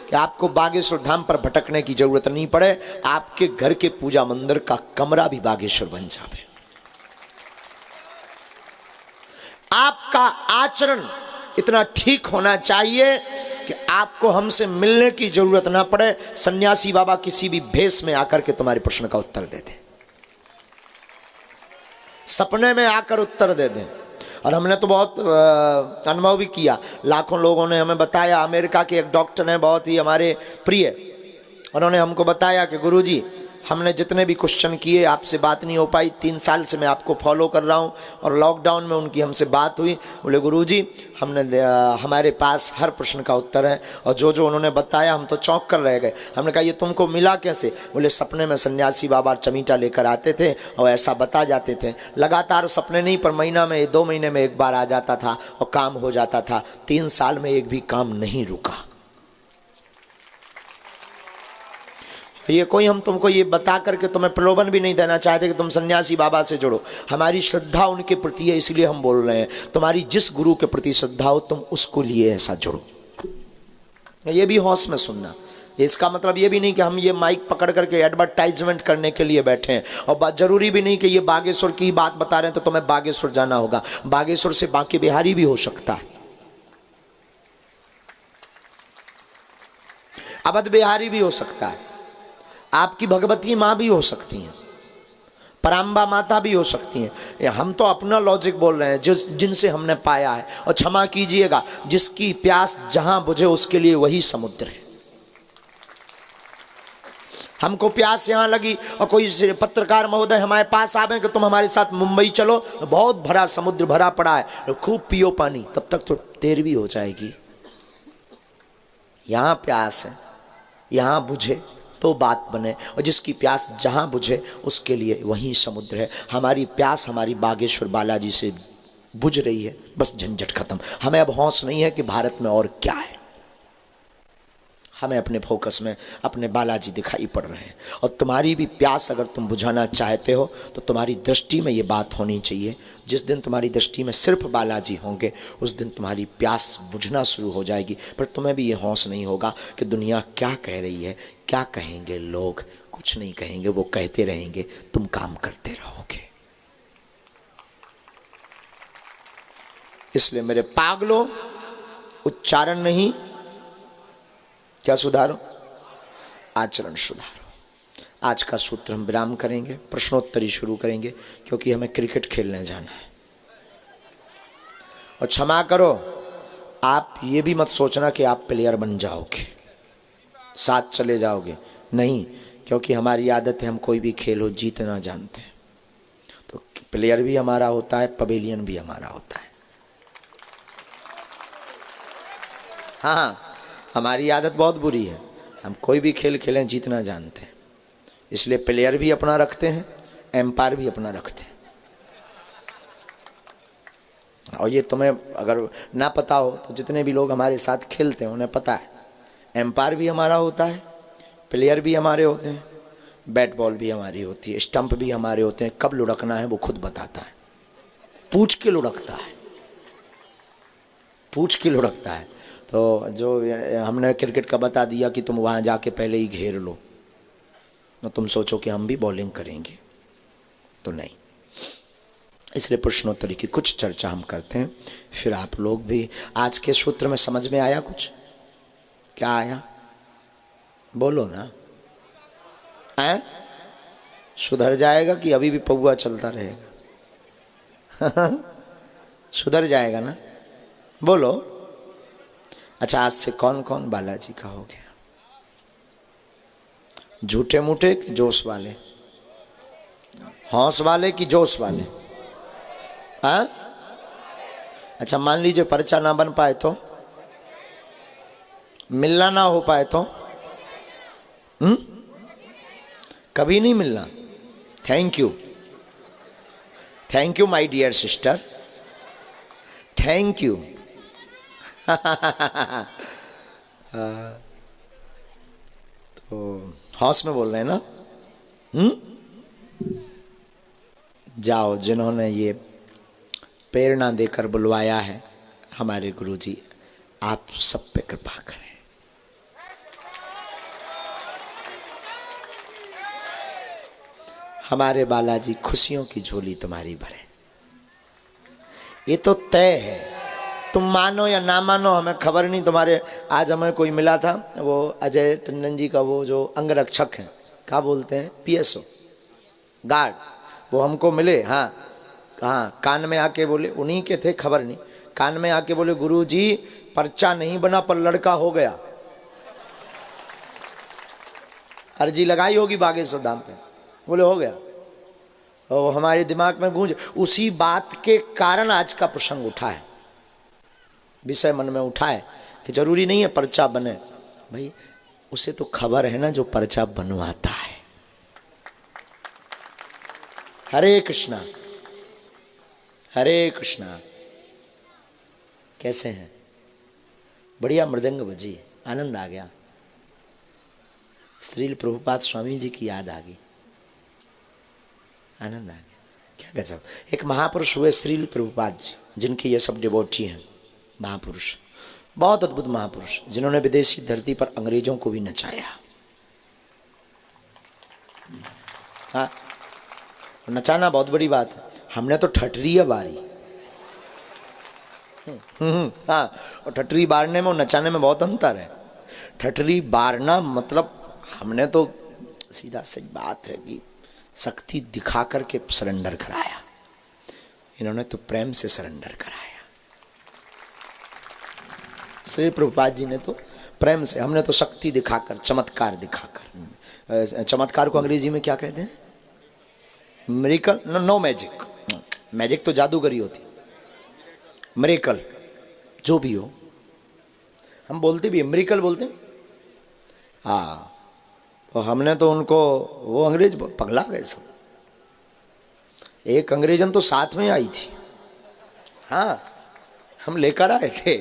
कि आपको बागेश्वर धाम पर भटकने की जरूरत नहीं पड़े। आपके घर के पूजा मंदिर का कमरा भी बागेश्वर बन जाए। आपका आचरण इतना ठीक होना चाहिए कि आपको हमसे मिलने की जरूरत ना पड़े। सन्यासी बाबा किसी भी भेष में आकर के तुम्हारे प्रश्न का उत्तर दे दें, सपने में आकर उत्तर दे दें। और हमने तो बहुत अनुभव भी किया। लाखों लोगों ने हमें बताया। अमेरिका के एक डॉक्टर हैं, बहुत ही हमारे प्रिय, उन्होंने हमको बताया कि गुरुजी हमने जितने भी क्वेश्चन किए आपसे बात नहीं हो पाई। 3 साल से मैं आपको फॉलो कर रहा हूँ और लॉकडाउन में उनकी हमसे बात हुई। बोले गुरुजी हमने हमारे पास हर प्रश्न का उत्तर है। और जो जो उन्होंने बताया हम तो चौंक कर रह गए। हमने कहा ये तुमको मिला कैसे? बोले सपने में सन्यासी बाबा चमीटा लेकर आते थे और ऐसा बता जाते थे। लगातार सपने नहीं पर महीना में 2 महीने में एक बार आ जाता था और काम हो जाता था। 3 साल में एक भी काम नहीं रुका। ये कोई हम तुमको ये बता करके तुम्हें प्रलोभन भी नहीं देना चाहते कि तुम सन्यासी बाबा से जुड़ो। हमारी श्रद्धा उनके प्रति है, इसलिए हम बोल रहे हैं। तुम्हारी जिस गुरु के प्रति श्रद्धा हो तुम उसको लिए ऐसा जुड़ो। ये भी होश में सुनना। इसका मतलब ये भी नहीं कि हम ये माइक पकड़ करके एडवर्टाइजमेंट करने के लिए बैठे हैं। और बात जरूरी भी नहीं कि ये बागेश्वर की बात बता रहे हैं तो तुम्हें बागेश्वर जाना होगा। बागेश्वर से बांके बिहारी भी हो सकता है, अवध बिहारी भी हो सकता है, आपकी भगवती माँ भी हो सकती हैं, पराम्बा माता भी हो सकती हैं। हम तो अपना लॉजिक बोल रहे हैं जिनसे हमने पाया है। और क्षमा कीजिएगा, जिसकी प्यास जहां बुझे उसके लिए वही समुद्र है। हमको प्यास यहां लगी और कोई पत्रकार महोदय हमारे पास आवे कि तुम हमारे साथ मुंबई चलो, बहुत भरा समुद्र भरा पड़ा है, खूब पियो पानी, तब तक तो देर भी हो जाएगी। यहां प्यास है, यहाँ बुझे तो बात बने, और जिसकी प्यास जहाँ बुझे उसके लिए वहीं समुद्र है। हमारी प्यास हमारी बागेश्वर बालाजी से बुझ रही है, बस झंझट खत्म। हमें अब हौस नहीं है कि भारत में और क्या है, हमें अपने फोकस में अपने बालाजी दिखाई पड़ रहे हैं। और तुम्हारी भी प्यास अगर तुम बुझाना चाहते हो तो तुम्हारी दृष्टि में ये बात होनी चाहिए। जिस दिन तुम्हारी दृष्टि में सिर्फ बालाजी होंगे उस दिन तुम्हारी प्यास बुझना शुरू हो जाएगी। पर तुम्हें भी ये हौस नहीं होगा कि दुनिया क्या कह रही है, क्या कहेंगे लोग। कुछ नहीं कहेंगे, वो कहते रहेंगे, तुम काम करते रहोगे। इसलिए मेरे पागलों, उच्चारण नहीं, क्या सुधारो, आचरण सुधारो। आज का सूत्र हम विराम करेंगे, प्रश्नोत्तरी शुरू करेंगे, क्योंकि हमें क्रिकेट खेलने जाना है। और क्षमा करो, आप ये भी मत सोचना कि आप प्लेयर बन जाओगे, साथ चले जाओगे, नहीं। क्योंकि हमारी आदत है, हम कोई भी खेल हो जीतना जानते हैं। तो प्लेयर भी हमारा होता है, पवेलियन भी हमारा होता है। हाँ, हमारी आदत बहुत बुरी है, हम कोई भी खेल खेलें जीतना जानते हैं। इसलिए प्लेयर भी अपना रखते हैं, एम्पायर भी अपना रखते हैं। और ये तुम्हें अगर ना पता हो तो जितने भी लोग हमारे साथ खेलते हैं उन्हें पता है, एम्पायर भी हमारा होता है, प्लेयर भी हमारे होते हैं, बैट बॉल भी हमारी होती है, स्टंप भी हमारे होते हैं। कब लुढ़कना है वो खुद बताता है, पूछ के लुढ़कता है, पूछ के लुढ़कता है। तो जो हमने क्रिकेट का बता दिया कि तुम वहाँ जाके पहले ही घेर लो, तो तुम सोचो कि हम भी बॉलिंग करेंगे, तो नहीं। इसलिए प्रश्नोत्तरी की कुछ चर्चा हम करते हैं, फिर आप लोग भी। आज के सूत्र में समझ में आया कुछ? क्या आया? बोलो ना। हैं? सुधर जाएगा कि अभी भी पौआ चलता रहेगा? सुधर जाएगा ना? बोलो। अच्छा, आज से कौन कौन बालाजी का हो गया? झूठे मूठे कि जोश वाले? हौस वाले कि जोश वाले? हाँ? अच्छा, मान लीजिए पर्चा ना बन पाए तो, मिलना ना हो पाए तो? कभी नहीं मिलना। Thank you, thank you my dear sister, thank you. तो हौस में बोल रहे हैं ना? जाओ, जिन्होंने ये प्रेरणा देकर बुलवाया है, हमारे गुरुजी, आप सब पे कृपा करें। हमारे बालाजी खुशियों की झोली तुम्हारी भरे। ये तो तय है, तुम मानो या ना मानो हमें खबर नहीं। तुम्हारे आज हमें कोई मिला था, वो अजय टंडन जी का वो जो अंगरक्षक है, क्या बोलते हैं, पीएसओ गार्ड, वो हमको मिले। हाँ हाँ, कान में आके बोले, उन्हीं के थे, खबर नहीं, कान में आके बोले, गुरुजी पर्चा नहीं बना पर लड़का हो गया। अर्जी लगाई होगी बागेश्वर धाम पे, बोले हो गया। और हमारे दिमाग में गूंज, उसी बात के कारण आज का प्रसंग उठा है, विषय मन में उठा है कि जरूरी नहीं है पर्चा बने। भाई उसे तो खबर है ना जो पर्चा बनवाता है। हरे कृष्णा, हरे कृष्णा। कैसे हैं? बढ़िया, मृदंग बजी, आनंद आ गया। श्रील प्रभुपाद स्वामी जी की याद आ गई, आनंद आ गया। क्या गजब। एक महापुरुष हुए श्रील प्रभुपाद जी, जिनके ये सब डिवोटी हैं, महापुरुष, बहुत अद्भुत महापुरुष, जिन्होंने विदेशी धरती पर अंग्रेजों को भी नचाया। हाँ, नचाना बहुत बड़ी बात है। हमने तो ठटरी है बारी। हाँ, और ठटरी बारने में और नचाने में बहुत अंतर है। ठटरी बारना मतलब हमने तो सीधा सही बात है कि शक्ति दिखा करके सरेंडर कराया, इन्होंने तो प्रेम से सरेंडर कराया। श्री प्रभुपाद जी ने तो प्रेम से, हमने तो शक्ति दिखाकर, चमत्कार दिखाकर। चमत्कार को अंग्रेजी में क्या कहते हैं? मिरेकल। नो मैजिक, मैजिक तो जादूगरी होती, मिरेकल जो भी हो, हम बोलते भी मिरेकल बोलते हैं, हाँ, तो हमने तो उनको, वो अंग्रेज पगला गए सब। एक अंग्रेजन तो साथ में आई थी। हाँ, हम लेकर आए थे।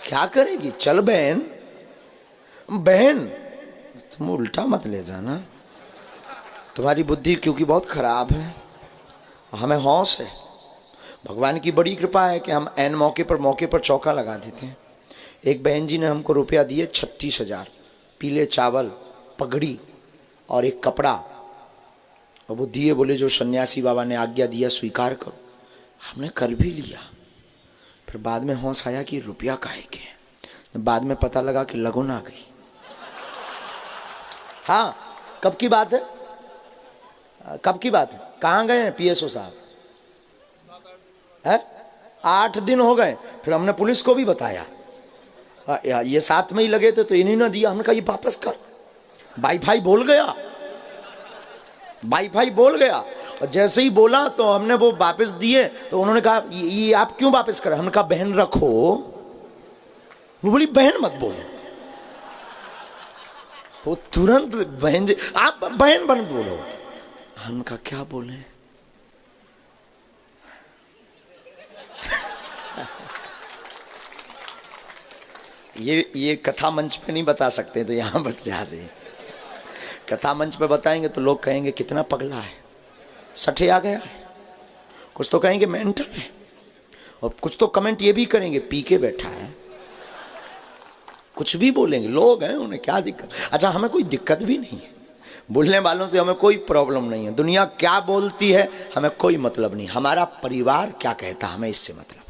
क्या करेगी, चल बहन, बहन तुम उल्टा मत ले जाना, तुम्हारी बुद्धि क्योंकि बहुत खराब है। हमें हौस है, भगवान की बड़ी कृपा है कि हम ऐन मौके पर चौका लगा देते हैं। एक बहन जी ने हमको रुपया दिए 36,000, पीले चावल, पगड़ी और एक कपड़ा, और वो दिए, बोले जो सन्यासी बाबा ने आज्ञा दिया स्वीकार करो। हमने कर भी लिया। फिर बाद में होश आया कि रुपया काहे के, बाद में पता लगा कि लगन आ गई। हाँ, कब की बात है, कब की बात है, कहाँ गए हैं पीएसओ साहब? है 8 दिन हो गए। फिर हमने पुलिस को भी बताया, ये साथ में ही लगे थे तो इन्हीं ने दिया। हमने कहा ये वापस कर, वाईफाई बोल गया, वाईफाई बोल गया। और जैसे ही बोला तो हमने वो वापस दिए, तो उन्होंने कहा ये आप क्यों वापस कर? हमने कहा बहन रखो। वो बोली बहन मत बोलो। वो तुरंत बहन जी, आप बहन बन बोलो। हमने कहा क्या बोले? ये कथा मंच पे नहीं बता सकते, तो यहां बता दे। कथा मंच पे बताएंगे तो लोग कहेंगे कितना पगला है, सठे आ गया है। कुछ तो कहेंगे मेंटल है, और कुछ तो कमेंट ये भी करेंगे पी के बैठा है। कुछ भी बोलेंगे, लोग हैं, उन्हें क्या दिक्कत। अच्छा, हमें कोई दिक्कत भी नहीं है, बोलने वालों से हमें कोई प्रॉब्लम नहीं है। दुनिया क्या बोलती है हमें कोई मतलब नहीं, हमारा परिवार क्या कहता हमें इससे मतलब है।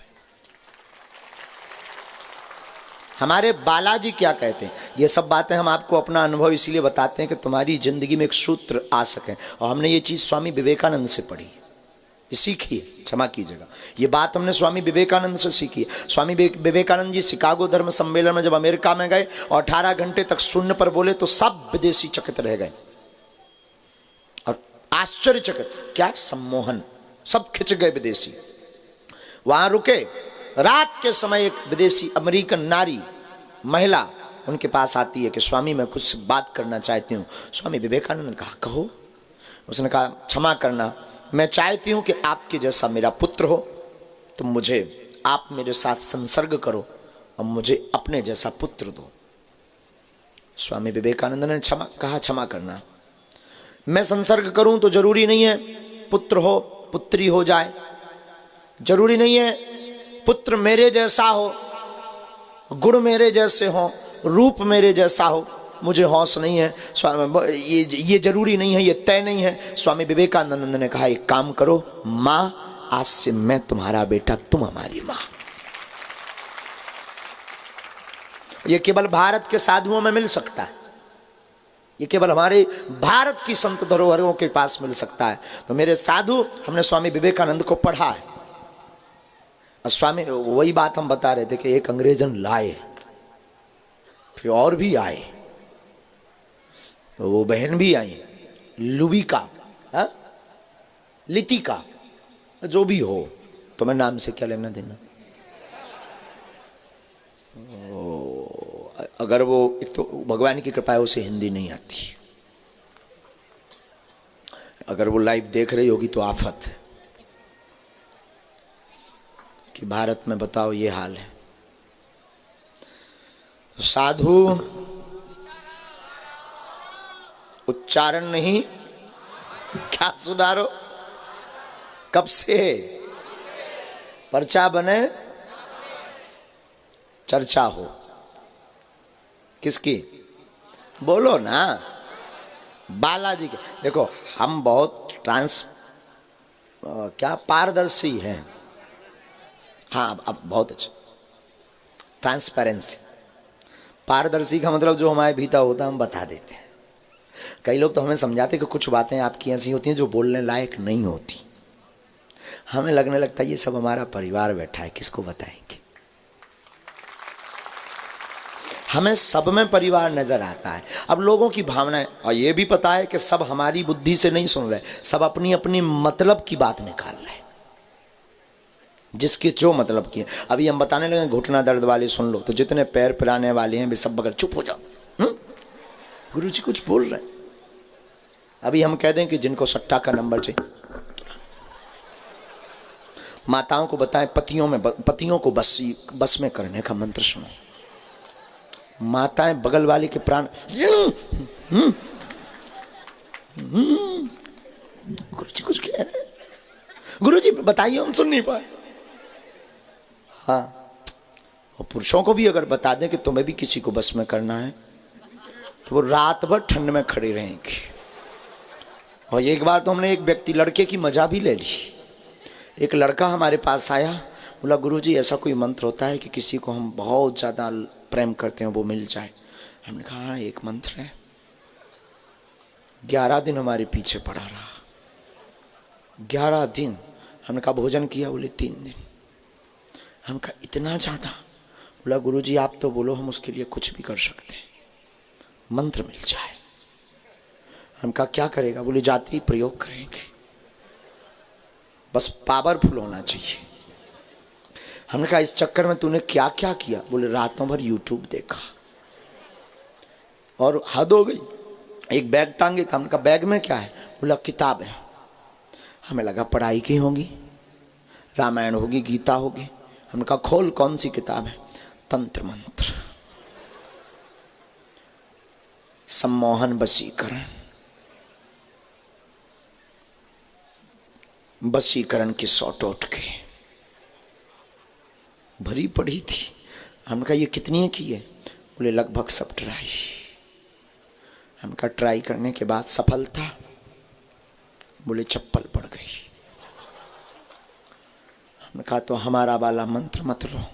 हमारे बालाजी क्या कहते हैं, ये सब बातें हम आपको अपना अनुभव इसीलिए बताते हैं कि तुम्हारी जिंदगी में एक सूत्र आ सके। और हमने ये चीज़ स्वामी विवेकानंद से पढ़ी, सीखी है, क्षमा कीजिएगा। ये बात हमने स्वामी विवेकानंद से सीखी है। स्वामी विवेकानंद जी शिकागो धर्म सम्मेलन में जब अमेरिका में गए और 18 घंटे तक शून्य पर बोले तो सब विदेशी चकित रह गए और आश्चर्यचकित, क्या सम्मोहन, सब खिंच गए विदेशी। वहां रुके, रात के समय एक विदेशी अमेरिकन नारी महिला उनके पास आती है कि स्वामी मैं कुछ बात करना चाहती हूँ। स्वामी विवेकानंद ने कहा कहो। उसने कहा क्षमा करना, मैं चाहती हूँ कि आपके जैसा मेरा पुत्र हो, तो मुझे आप मेरे साथ संसर्ग करो और मुझे अपने जैसा पुत्र दो। स्वामी विवेकानंद ने क्षमा करना, मैं संसर्ग करूं तो जरूरी नहीं है पुत्र हो पुत्री हो जाए, जरूरी नहीं है पुत्र मेरे जैसा हो, गुण मेरे जैसे हो, रूप मेरे जैसा हो, मुझे हौस नहीं है। ये जरूरी नहीं है, ये तय नहीं है। स्वामी विवेकानंद ने कहा एक काम करो, माँ आज से मैं तुम्हारा बेटा, तुम हमारी माँ। ये केवल भारत के साधुओं में मिल सकता है, ये केवल हमारे भारत की संत धरोहरों के पास मिल सकता है। तो मेरे साधु, हमने स्वामी विवेकानंद को पढ़ा है। स्वामी, वही बात हम बता रहे थे कि एक अंग्रेजन लाए, फिर और भी आए, तो वो बहन भी आई, लुबिका, लितिका, जो भी हो, तो मैं नाम से क्या लेना देना। अगर वो, एक तो भगवान की कृपा है उसे हिंदी नहीं आती, अगर वो लाइव देख रही होगी तो आफत है कि भारत में बताओ ये हाल है। तो साधु उच्चारण नहीं, क्या सुधारो, कब से पर्चा बने, चर्चा हो, किसकी बोलो ना, बालाजी के। देखो हम बहुत क्या पारदर्शी हैं। हाँ, अब बहुत अच्छा, ट्रांसपेरेंसी, पारदर्शी का मतलब जो हमारे भीतर होता है हम बता देते हैं। कई लोग तो हमें समझाते कि कुछ बातें आपकी ऐसी होती हैं जो बोलने लायक नहीं होती, हमें लगने लगता है ये सब हमारा परिवार बैठा है, किसको बताएंगे। हमें सब में परिवार नजर आता है। अब लोगों की भावनाएं, और ये भी पता है कि सब हमारी बुद्धि से नहीं सुन रहे, सब अपनी अपनी मतलब की बात निकाल रहे, जिसके जो मतलब की। अभी हम बताने लगे घुटना दर्द वाले सुन लो, तो जितने पैर पिराने वाले हैं वे सब बगल चुप हो जाओ, गुरु जी कुछ बोल रहे हैं। अभी हम कह दें कि जिनको सट्टा का नंबर चाहिए, माताओं को बताएं पतियों को बस में करने का मंत्र सुनो। माताएं बगल वाली के प्राण, गुरु जी कुछ कह रहे हैं, गुरु जी बताइए, हम सुन नहीं पाए। हाँ, और पुरुषों को भी अगर बता दें कि तुम्हें भी किसी को बस में करना है तो वो रात भर ठंड में खड़ी रहेंगी। और एक बार तो हमने एक व्यक्ति लड़के की मजा भी ले ली। एक लड़का हमारे पास आया, बोला गुरु जी ऐसा कोई मंत्र होता है कि किसी को हम बहुत ज़्यादा प्रेम करते हैं वो मिल जाए? हमने कहा हाँ एक मंत्र है। 11 दिन हमारे पीछे पड़ा रहा। 11 दिन। हमने कहा भोजन किया? बोले 3 दिन। हमने कहा इतना ज़्यादा? बोला गुरु जी आप तो बोलो, हम उसके लिए कुछ भी कर सकते हैं, मंत्र मिल जाए। हम कहा क्या करेगा? बोले जाति प्रयोग करेंगे, बस पावरफुल होना चाहिए। हमने कहा इस चक्कर में तूने क्या क्या किया? बोले रातों भर यूट्यूब देखा और हद हो गई, एक बैग टांगे था। हमने कहा बैग में क्या है? बोला किताब है। हमें लगा पढ़ाई की होगी, रामायण होगी, गीता होगी। हमने कहा खोल, कौन सी किताब है? तंत्र मंत्र, सम्मोहन, वशीकरण। वशीकरण की 100 टोटके भरी पड़ी थी। हमने कहा ये कितनी की है? बोले लगभग सब ट्राई। हमने कहा ट्राई करने के बाद सफल था? बोले चप्पल पड़ गई। हमने कहा तो हमारा वाला मंत्र मत लो।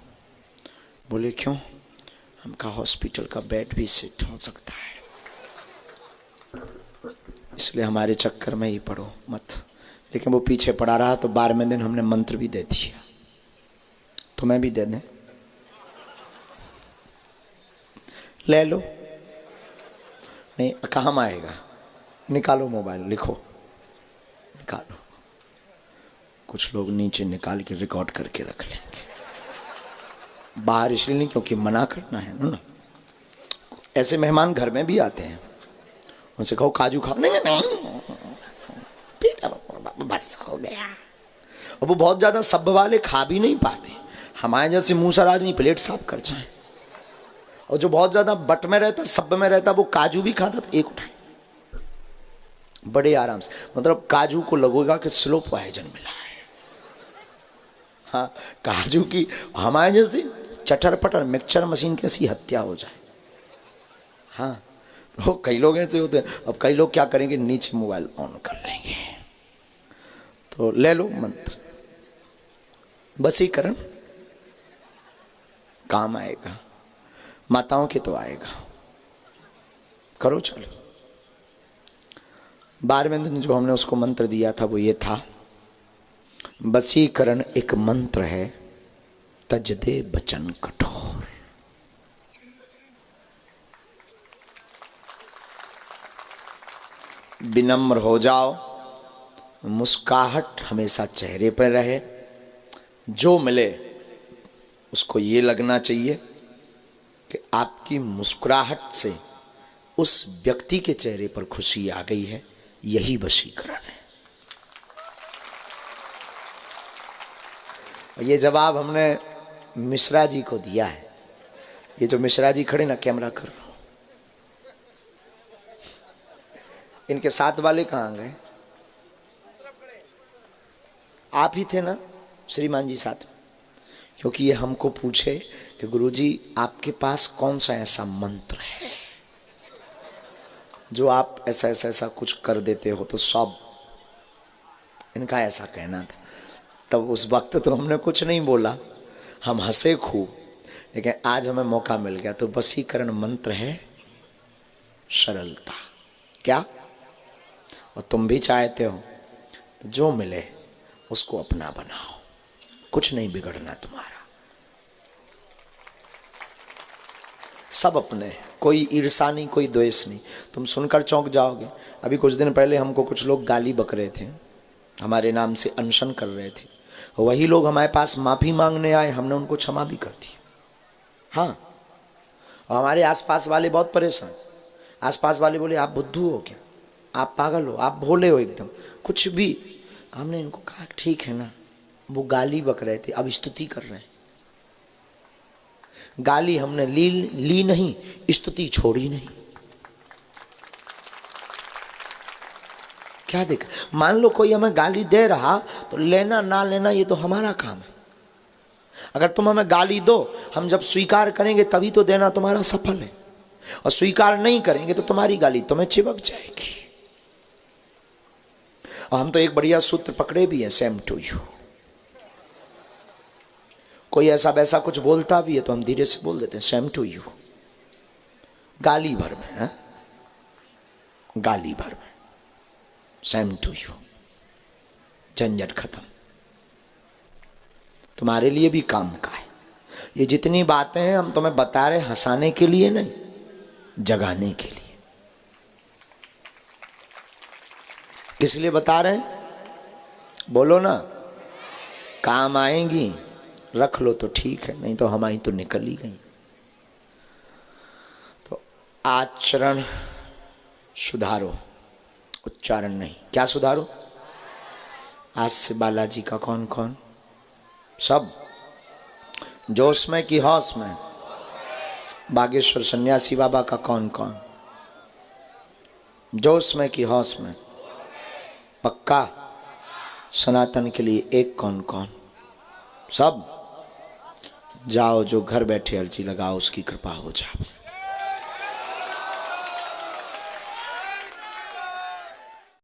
बोले क्यों? हम कहा हॉस्पिटल का बेड भी सेट हो सकता है, इसलिए हमारे चक्कर में ही पड़ो मत। लेकिन वो पीछे पड़ा रहा तो 12वें दिन हमने मंत्र भी दे दिया। तुम्हें भी दे दें? ले लो। नहीं काम आएगा। निकालो मोबाइल, लिखो, निकालो। कुछ लोग नीचे निकाल के रिकॉर्ड करके रख लेंगे। बाहर इसलिए नहीं क्योंकि मना करना है ना। ऐसे मेहमान घर में भी आते हैं, उनसे कहो काजू खाओ, नहीं नहीं नहीं बस हो गया। और वो बहुत ज्यादा सब वाले खा भी नहीं पाते। हमारे जैसे मूसर आदमी प्लेट साफ कर जाए। और जो बहुत ज्यादा बट में रहता, सब में रहता, वो काजू भी खाता तो एक उठाए बड़े आराम से। मतलब काजू को लगेगा कि स्लो पॉइजन मिला है। हाँ, काजू की हमारे जैसे चटर पटर मिक्सचर मशीन कैसी हत्या हो जाए। हाँ, तो कई लोग ऐसे होते हैं। अब कई लोग क्या करेंगे, नीचे मोबाइल ऑन कर लेंगे। तो ले लो मंत्र, वशीकरण काम आएगा, माताओं के तो आएगा। करो चलो। 12वें दिन जो हमने उसको मंत्र दिया था वो ये था, वशीकरण एक मंत्र है, तज दे बचन कठोर। विनम्र हो जाओ, मुस्कुराहट हमेशा चेहरे पर रहे। जो मिले उसको ये लगना चाहिए कि आपकी मुस्कुराहट से उस व्यक्ति के चेहरे पर खुशी आ गई है। यही वशीकरण है। और ये जवाब हमने मिश्रा जी को दिया है। ये जो मिश्रा जी खड़े ना, कैमरा कर रहा हूं, इनके साथ वाले कहाँ गए? आप ही थे ना श्रीमान जी साथ? क्योंकि ये हमको पूछे कि गुरुजी आपके पास कौन सा ऐसा मंत्र है जो आप ऐसा ऐसा ऐसा कुछ कर देते हो, तो सब इनका ऐसा कहना था। तब उस वक्त तो हमने कुछ नहीं बोला, हम हंसे खूब। लेकिन आज हमें मौका मिल गया। तो वशीकरण मंत्र है सरलता। क्या? और तुम भी चाहते हो तो जो मिले उसको अपना बनाओ, कुछ नहीं बिगड़ना तुम्हारा। सब अपने, कोई ईर्षा नहीं, कोई द्वेष नहीं। तुम सुनकर चौंक जाओगे। अभी कुछ दिन पहले हमको कुछ लोग गाली बक रहे थे, हमारे नाम से अनशन कर रहे थे। वही लोग हमारे पास माफी मांगने आए, हमने उनको क्षमा भी कर दी। हाँ, और हमारे आसपास वाले बहुत परेशान, आसपास वाले बोले आप बुद्धू हो क्या, आप पागल हो, आप भोले हो एकदम, कुछ भी। हमने इनको कहा ठीक है ना। वो गाली बक रहे थे, अब स्तुति कर रहे हैं। गाली हमने ली नहीं, स्तुति छोड़ी नहीं। क्या देख, मान लो कोई हमें गाली दे रहा तो लेना ना लेना ये तो हमारा काम है। अगर तुम हमें गाली दो, हम जब स्वीकार करेंगे तभी तो देना तुम्हारा सफल है, और स्वीकार नहीं करेंगे तो तुम्हारी गाली तुम्हें चिपक जाएगी। और हम तो एक बढ़िया सूत्र पकड़े भी हैं, सेम टू यू। कोई ऐसा वैसा कुछ बोलता भी है तो हम धीरे से बोल देते हैं सेम टू यू, गाली भर में है, गाली भर में सेम टू यू, झंझट खत्म। तुम्हारे लिए भी काम का है। ये जितनी बातें हैं हम तुम्हें बता रहे, हंसाने के लिए नहीं, जगाने के लिए। किस लिए बता रहे हैं? बोलो ना, काम आएंगी, रख लो तो ठीक है, नहीं तो हमारी तो निकल ही गई। तो आचरण सुधारो, उच्चारण नहीं। क्या सुधारो? आज से बालाजी का कौन कौन? सब। जोश में कि हौस में? बागेश्वर सन्यासी बाबा का कौन कौन? जोश में कि हौस में? पक्का? सनातन के लिए एक कौन कौन? सब। जाओ, जो घर बैठे अर्जी लगाओ उसकी कृपा हो जाए।